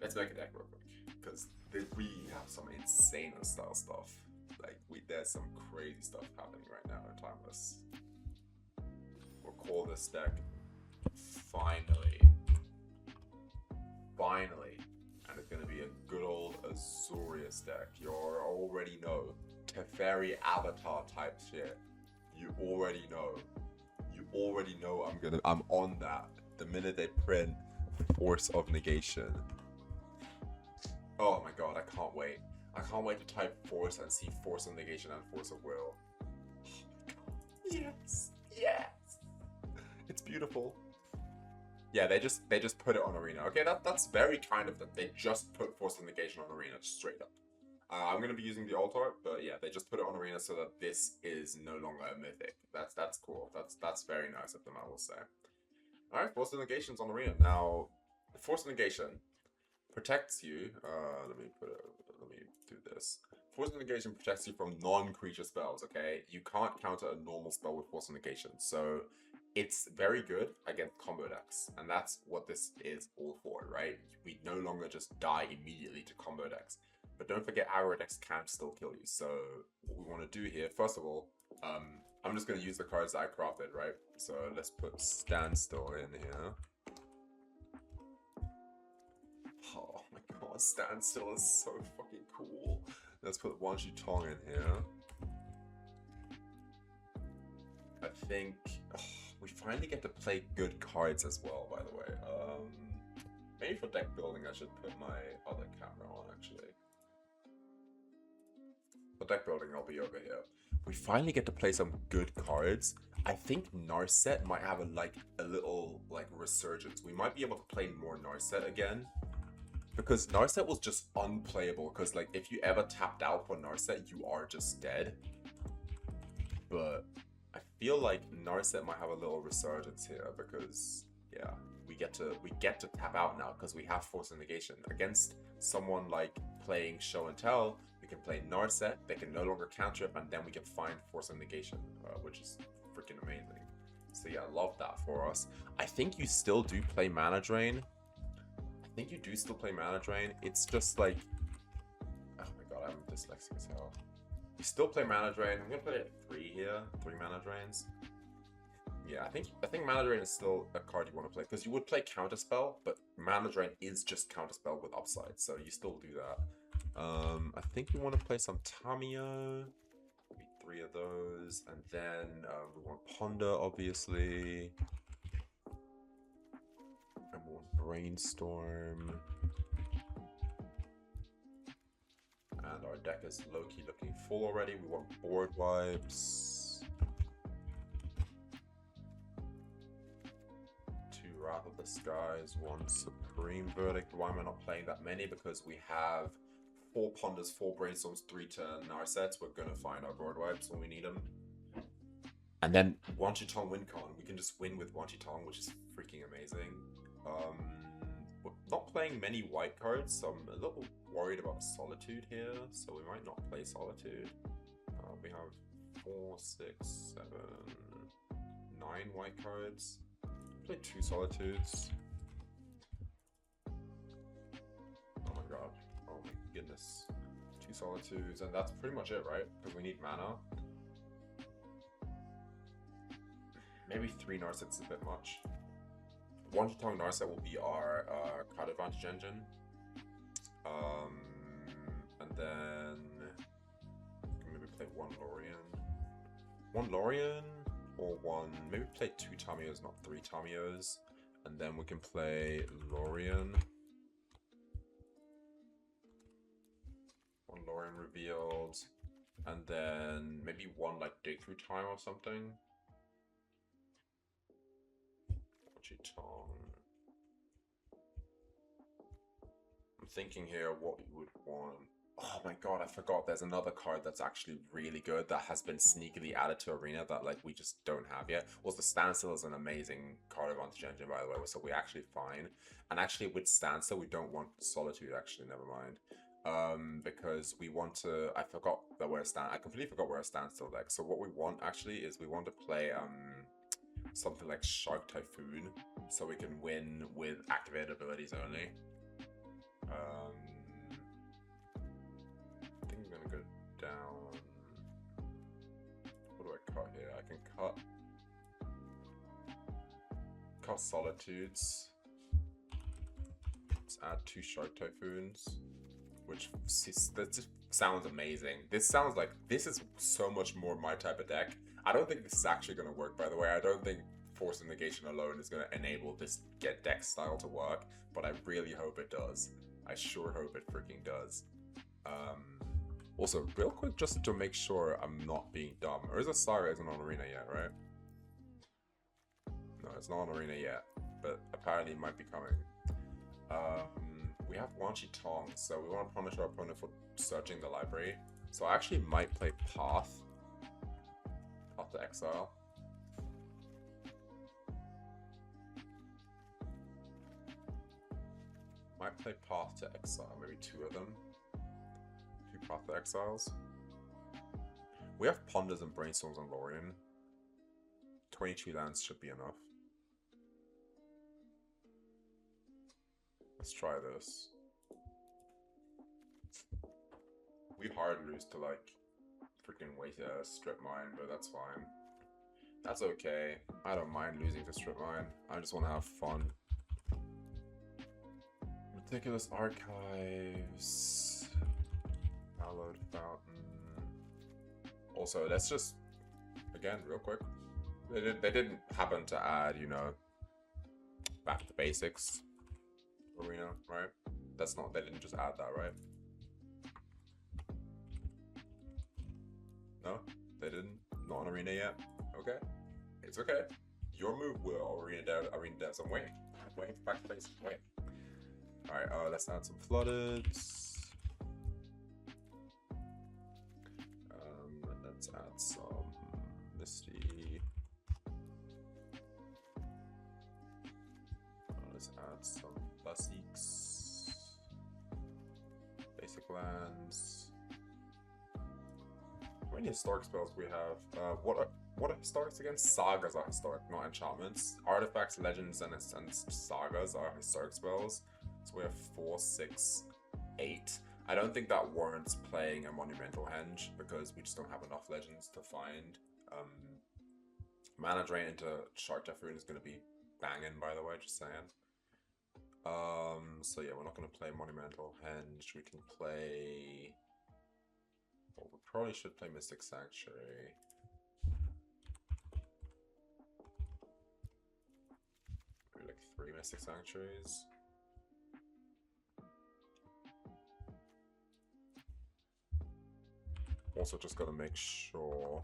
let's make a deck real quick, because they really have some insane style stuff. Like, there's some crazy stuff happening right now in Timeless. We'll call this deck Finally. And it's gonna be a good old Azorius deck. You already know. Teferi Avatar type shit. You already know I'm on that the minute they print Force of Negation. Oh my god, I can't wait. I can't wait to type Force and see Force of Negation and Force of Will. Yes. It's beautiful. Yeah, they just put it on Arena. Okay, that's very kind of them. They just put Force of Negation on Arena, straight up. I'm gonna be using the alt art, but yeah, they just put it on Arena so that this is no longer a mythic. That's cool. That's very nice of them, I will say. Alright, Force of Negation's on Arena. Now, Force of Negation. protects you. Let me do this. Force of Negation protects you from non-creature spells, okay? You can't counter a normal spell with Force of Negation, so it's very good against combo decks, and that's what this is all for, right? We no longer just die immediately to combo decks. But don't forget, aggro decks can still kill you, so what we want to do here, first of all, I'm just going to use the cards that I crafted, right? So let's put Standstill in here. Oh my god, Standstill is so fucking cool. Let's put Wan Shi Tong in here. I think we finally get to play good cards as well, by the way. Maybe for deck building I should put my other camera on, actually. For deck building I'll be over here. We finally get to play some good cards. I think Narset might have a little resurgence. We might be able to play more Narset again. Because Narset was just unplayable, because if you ever tapped out for Narset, you are just dead. But I feel like Narset might have a little resurgence here, because yeah, we get to tap out now because we have Force of Negation. Against someone playing Show and Tell, we can play Narset, they can no longer counter it, and then we can find Force of Negation, which is freaking amazing. So yeah, love that for us. I think you still do play Mana Drain. I think you do still play Mana Drain. It's just oh my god, I'm dyslexic as hell. You still play Mana Drain. I'm gonna put it at 3 here, 3 Mana Drains. Yeah, I think Mana Drain is still a card you want to play, because you would play Counterspell, but Mana Drain is just Counterspell with upside, so you still do that. I think we want to play some Tamiyo, maybe 3 of those, and then we want Ponder, obviously. And we want Brainstorm. And our deck is low-key looking full already. We want Board Wipes. 2 Wrath of the Skies, 1 Supreme Verdict. Why am I not playing that many? Because we have 4 Ponders, 4 Brainstorms, 3 turn Narsets. We're gonna find our Board Wipes when we need them. And then Wan Shi Tong WinCon. We can just win with Wan Shi Tong, which is freaking amazing. We're not playing many white cards, so I'm a little worried about Solitude here, so we might not play Solitude. We have 4, 6, 7, 9 white cards. Play 2 Solitudes. Oh my god. Oh my goodness. 2 Solitudes, and that's pretty much it, right? Because we need mana. Maybe 3 Narsets is a bit much. Wan Shi Tong Narset will be our card advantage engine. And then maybe play 1 Lórien. 1 Lórien or 1, maybe play 2 Tamiyos, not 3 Tamiyos. And then we can play Lórien. 1 Lórien Revealed. And then maybe 1 Dig Through Time or something. Tong. I'm thinking here what we would want. Oh my god, I forgot there's another card that's actually really good that has been sneakily added to Arena that we just don't have yet. Well, the Standstill is an amazing card advantage engine, by the way, so we're actually fine. And actually with Standstill we don't want Solitude, actually, never mind. Because we want to, I completely forgot we're a Standstill deck. So what we want actually is we want to play something like Shark Typhoon, so we can win with activated abilities only. I think I'm gonna go down. What do I cut here? I can cut Solitudes. Let's add 2 Shark Typhoons, which that just sounds amazing. This sounds like this is so much more my type of deck. I don't think this is actually going to work, by the way. I don't think Force of Negation alone is going to enable this deck style to work, but I really hope it does. I sure hope it freaking does. Also, real quick, just to make sure I'm not being dumb. Urza Saga isn't on Arena yet, right? No, it's not on Arena yet, but apparently it might be coming. We have Wan Shi Tong, so we want to punish our opponent for searching the library. So I actually might play Path to Exile. Might play Path to Exile, maybe 2 of them. 2 Path to Exiles. We have Ponders and Brainstorms on Lórien. 22 lands should be enough. Let's try this. We hard lose to like freaking wait a strip mine, but that's fine. That's okay. I don't mind losing to strip mine. I just want to have fun. Meticulous Archives. Hallowed Fountain. Also, let's just again real quick. They didn't happen to add, you know, back to basics arena, right? That's not, they didn't just add that, right? No, they didn't. Not on arena yet. Okay, it's okay. Your move will arena devs. I'm waiting. I'm waiting for back to basics. Wait. All right. Let's add some flooded. Let's add some Misty. Let's add some Classics. Basic lands. How many historic spells do we have? What are historics again? Sagas are historic, not enchantments. Artifacts, legends, and sagas are historic spells. So we have 4, 6, 8. I don't think that warrants playing a Monumental Henge because we just don't have enough legends to find. Mana drain into Shark Typhoon is going to be banging, by the way, just saying. So yeah, we're not going to play Monumental Henge. We can play... Well, we probably should play Mystic Sanctuary. Maybe like 3 Mystic Sanctuaries. Also just gotta make sure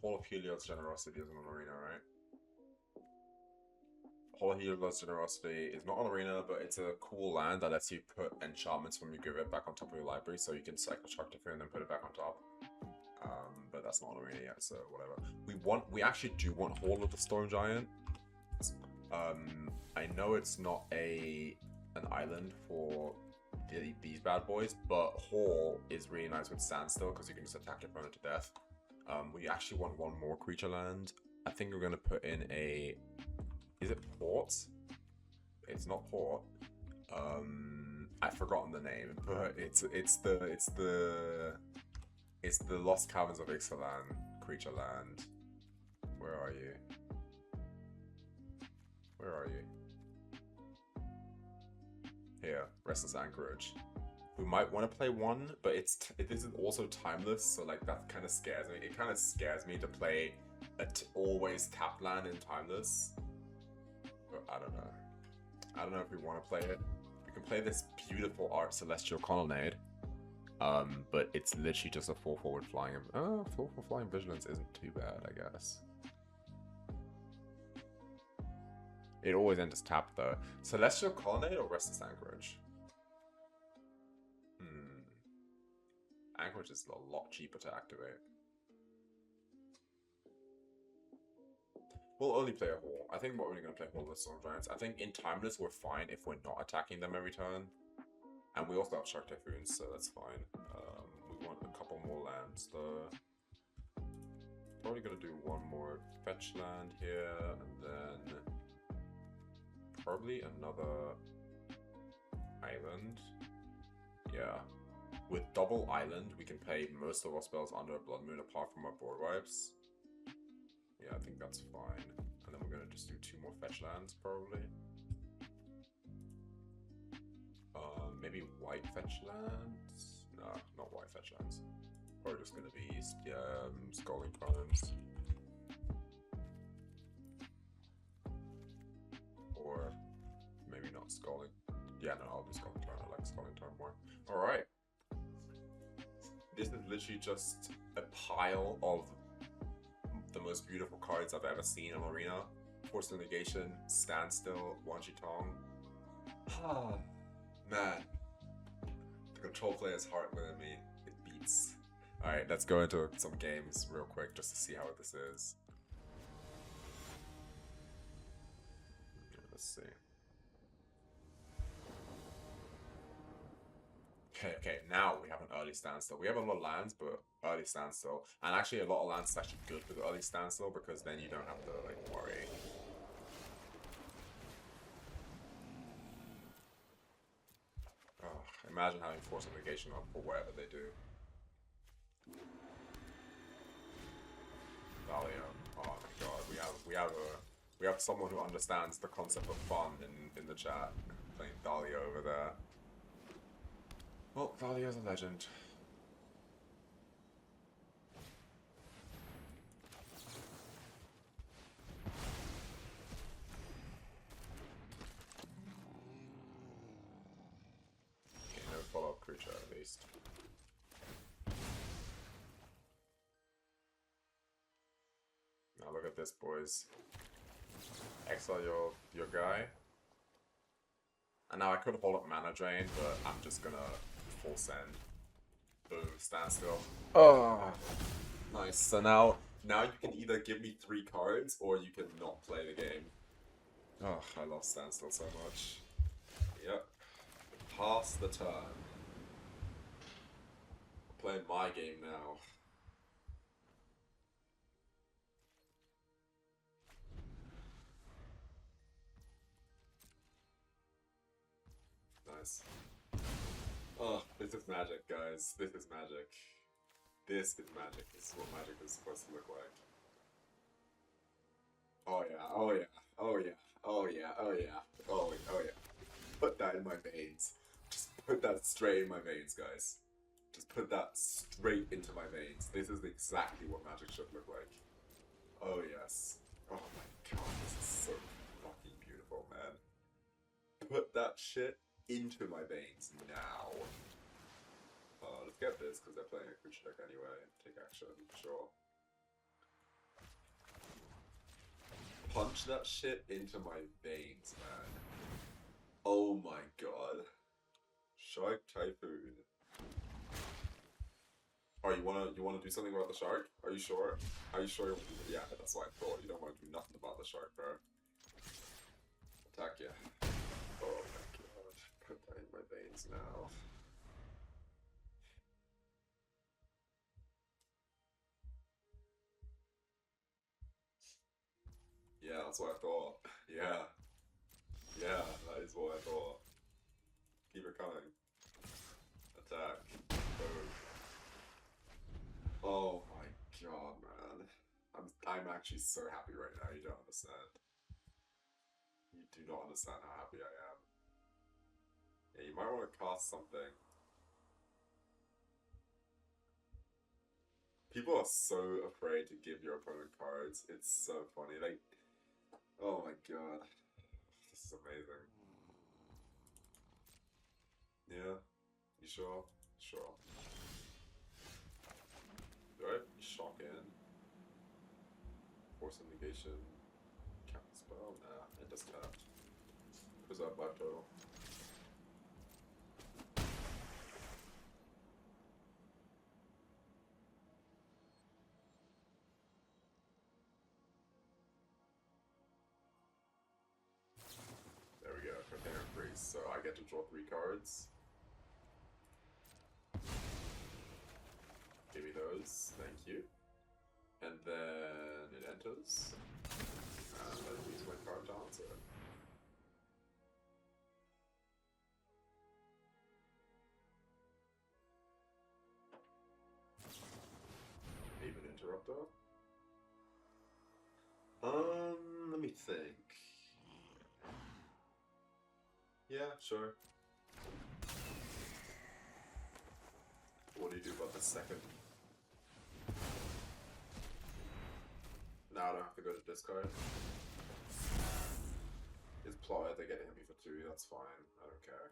Hall of Helios Generosity is an arena, right? Hall of Helios Generosity is not on arena, but it's a cool land that lets you put enchantments when you give it back on top of your library, so you can cycle Shark Typhoon and then put it back on top. But that's not on arena yet, so whatever. We actually do want Hall of the Storm Giant. I know it's not an island for these bad boys, but Hall is really nice with Standstill because you can just attack your opponent to death. We actually want 1 more creature land. I think we're gonna put in a... Is it Port? It's not Port. I've forgotten the name, but it's the Lost Caverns of Ixalan creature land. Where are you? Where are you? Here, Restless Anchorage. We might want to play 1, but it isn't also timeless, so like that kind of scares me. It kind of scares me to play always tap land in timeless. But I don't know. I don't know if we want to play it. We can play this beautiful art Celestial Colonnade. But it's literally just a 4 forward flying. 4 for flying vigilance isn't too bad, I guess. It always enters tapped though. Celestial Colonnade or Restless Anchorage? Anchorage is a lot cheaper to activate. We'll only play a Hall. I think we're only going to play Hall of the Storm Giants. I think in Timeless we're fine if we're not attacking them every turn. And we also have Shark Typhoons, so that's fine. We want a couple more lands though. Probably going to do 1 more fetch land here, and then probably another island. Yeah. With double island, we can play most of our spells under a Blood Moon apart from our board wipes. Yeah, I think that's fine. And then we're going to just do 2 more fetch lands, probably. Maybe white fetch lands? No, not white fetch lands. Probably just going to be Scalding Tarns. Or maybe not Scalding. Yeah, no, I'll do Scalding Tarn. I like Scalding Tarn more. Alright. This is literally just a pile of the most beautiful cards I've ever seen in Arena. Force of Negation, Standstill, Wan Shi Tong. Ah, man. The control player's heart within me, it beats. Alright, let's go into some games real quick just to see how this is. Let's see. Okay, now we have an early standstill. We have a lot of lands, but early standstill. And actually a lot of lands is actually good with early standstill because then you don't have to, like, worry. Oh, imagine having Force of Negation up for whatever they do. Thalio. Oh my god, we have someone who understands the concept of fun in the chat. Playing Thalio over there. Well, Thalio's a legend. Okay, no follow-up creature at least. Now look at this, boys. Exile your guy. And now I could hold up mana drain, but I'm just gonna full send. Boom, standstill. Oh, nice. So now you can either give me 3 cards or you can not play the game. Oh, I love standstill so much. Yep. Pass the turn. Playing my game now. Nice. Oh, this is magic, guys. This is magic. This is magic. This is what magic is supposed to look like. Oh yeah, oh yeah, oh yeah, oh yeah, oh yeah, oh yeah. Put that in my veins. Just put that straight in my veins, guys. Just put that straight into my veins. This is exactly what magic should look like. Oh yes. Oh my god, this is so fucking beautiful, man. Put that shit into my veins now. Let's get this, because they're playing a creature deck anyway. Take action, sure. Punch that shit into my veins, man. Oh my god. Shark Typhoon. Oh, you wanna do something about the shark? Are you sure? Are you sure? Yeah, that's what I thought. You don't want to do nothing about the shark, bro. Attack ya. Oh my god. Put that in my veins now. Yeah, that's what I thought. Yeah. Yeah, that is what I thought. Keep it coming. Attack. Boom. Oh my god, man. I'm actually so happy right now, you don't understand. You do not understand how happy I am. Yeah, you might want to cast something. People are so afraid to give your opponent cards. It's so funny. Like, oh my god. This is amazing. Yeah? You sure? Sure. Do I shock in? Force of Negation. Counter spell? Nah, it just tapped. Preserve life total. There we go, Prepare and Freeze. So I get to draw 3 cards. Give me those, thank you. And then it enters. And I use my card to answer it. Even Interrupter. Let me think. Yeah, sure. What do you do about the second? Now I don't have to go to discard. It's plotted, they get hit me for 2, that's fine. I don't care.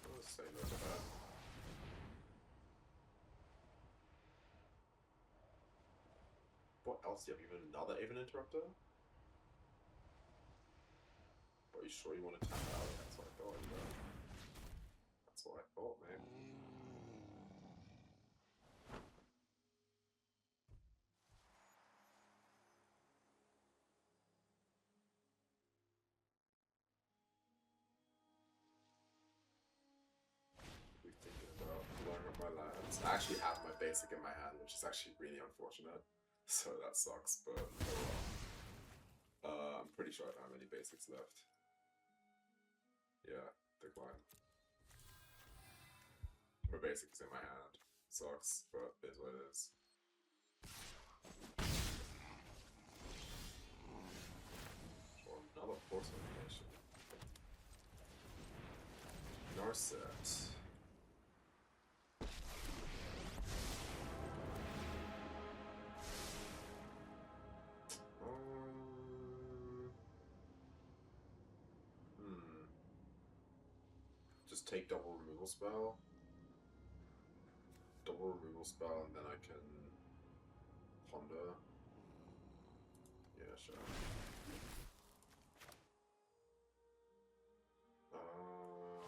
I'll just say no to that. What else do you have? Even another Even Interrupter? Are you sure you want to tap out? That's what I thought, bro. That's what I thought, man. I actually have my basic in my hand, which is actually really unfortunate. So that sucks, but oh well. I'm pretty sure I don't have any basics left. Yeah, decline. My basics in my hand. Sucks, but it is what it is. Well, another Force of Negation. Narset. Just take double removal spell. Double removal spell, and then I can ponder. Yeah, sure.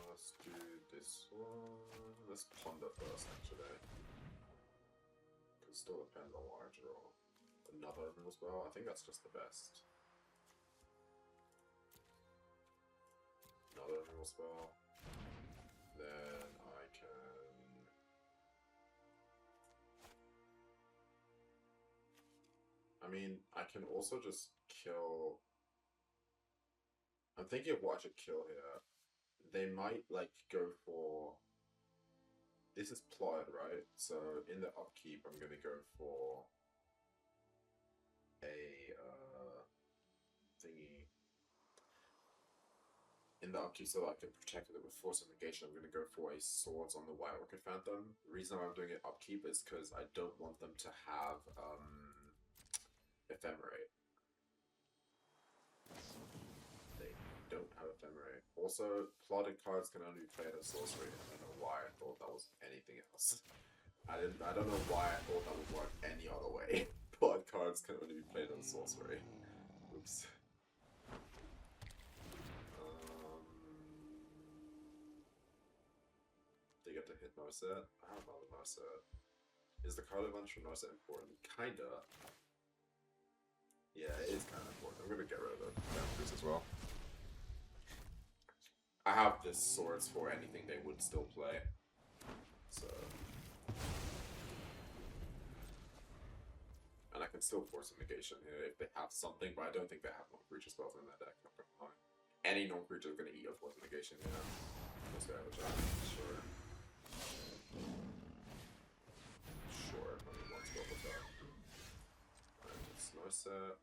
Let's do this one. Let's ponder first, actually. Could still depend on what I draw. Another removal spell. I think that's just the best. Another removal spell. Then I can. I mean, I can also just kill. I'm thinking of what I should kill here. They might like go for. This is plotted, right? So in the upkeep, I'm gonna go for a thingy. In the upkeep, so I can protect it with Force of Negation, I'm going to go for a Swords on the White Orchid Phantom. The reason why I'm doing it upkeep is because I don't want them to have Ephemerate. They don't have Ephemerate. Also, plotted cards can only be played as sorcery. I don't know why I thought that was anything else. I don't know why I thought that would work any other way. Plotted cards can only be played as sorcery. Oops. They get to hit Narset. I have another Narset. Is the card advantage from Narset important? Kinda. Yeah, it is kind of important. I'm gonna get rid of the Vampires as well. I have this Swords for anything they would still play. So. And I can still Force a Negation here if they have something, but I don't think they have non-creature spells in that deck. Not gonna lie. Any non-creature is gonna eat a Force of Negation, yeah. Let's go have a try. Sure. Sure, let's go with that. Alright, it's Narset.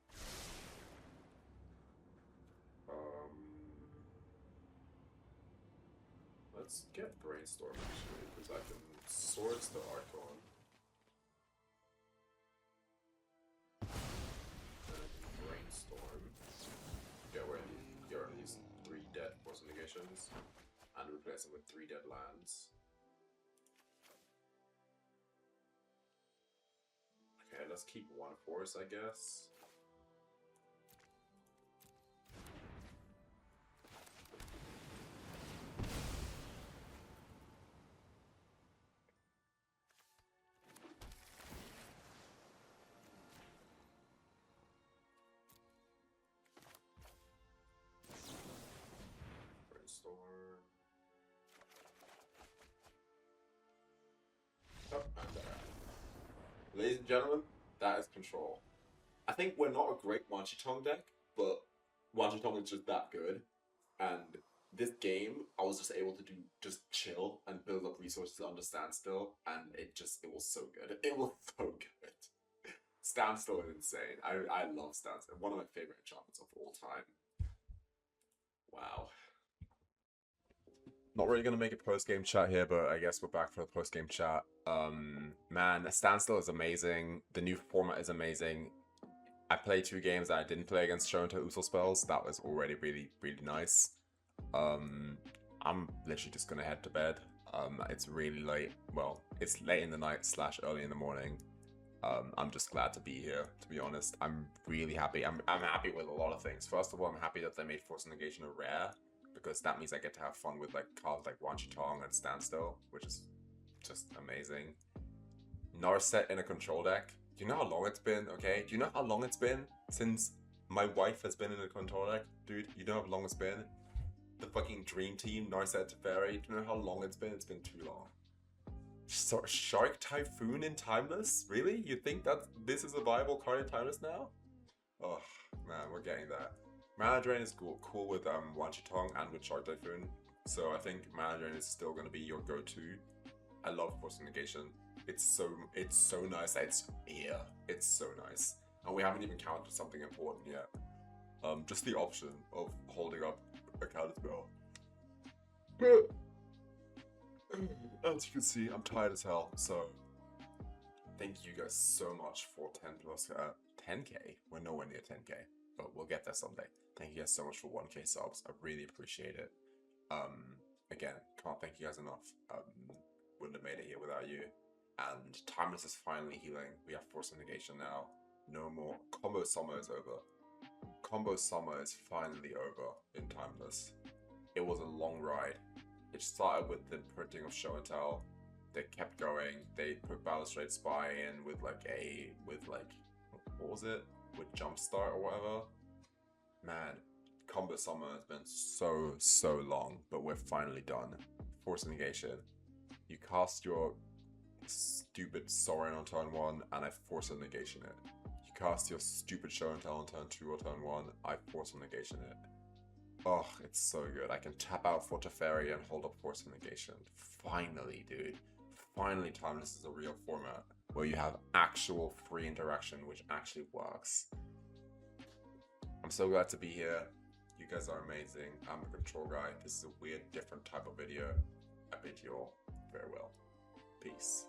Let's get Brainstorm actually, because I can Swords the Archon. And I can Brainstorm. Get rid of these 3 dead Force of Negations. And replace them with 3 dead lands. Okay, let's keep 1 Force, I guess. Brainstorm. Oh, and there. Ladies and gentlemen, that is control. I think we're not a great Wan Shi Tong deck, but Wan Shi Tong is just that good. And this game, I was just able to just chill and build up resources under Standstill, and it was so good. It was so good. Standstill is insane. I love Standstill. One of my favorite enchantments of all time. Wow. Not really going to make a post-game chat here, but I guess we're back for the post-game chat. Man, Standstill is amazing. The new format is amazing. I played 2 games that I didn't play against Shonen Usul spells. That was already really, really nice. I'm literally just going to head to bed. It's really late. Well, it's late in the night / early in the morning. I'm just glad to be here, to be honest. I'm really happy. I'm happy with a lot of things. First of all, I'm happy that they made Force of Negation a rare, because that means I get to have fun with like cards like Wan Shi Tong and Standstill, which is just amazing. Narset in a control deck. Do you know how long it's been, okay? Do you know how long it's been since my wife has been in a control deck? Dude, you know how long it's been? The fucking dream team, Narset Teferi. Do you know how long it's been? It's been too long. Shark Typhoon in Timeless? Really? You think that this is a viable card in Timeless now? Oh, man, we're getting there. Mana Drain is cool with Wan Shi Tong and with Shark Typhoon. So I think Mana Drain is still going to be your go-to. I love Force of Negation. It's so nice that it's here. It's so nice. And we haven't even counted something important yet. Just the option of holding up a counterspell. But as you can see, I'm tired as hell, so thank you guys so much for 10k. We're nowhere near 10k, but we'll get there someday. Thank you guys so much for 1k subs. I really appreciate it. Again, can't thank you guys enough. Wouldn't have made it here without you. And Timeless is finally healing. We have Force of Negation now. No more. Combo Summer is over. Combo Summer is finally over in Timeless. It was a long ride. It started with the printing of Show and Tell. They kept going. They put Balustrade Spy in with what was it? With Jumpstart or whatever. Man, Combo Summer has been so long, but we're finally done. Force of Negation. You cast your stupid Sorin on turn 1, and I Force of Negation it. You cast your stupid Show and Tell on turn 2 or turn 1, I Force of Negation it. Oh, it's so good. I can tap out for Teferi and hold up Force of Negation. Finally, dude. Finally, Timeless is a real format where you have actual free interaction, which actually works. I'm so glad to be here. You guys are amazing. I'm the control guy. This is a weird, different type of video. I bid you all farewell. Peace.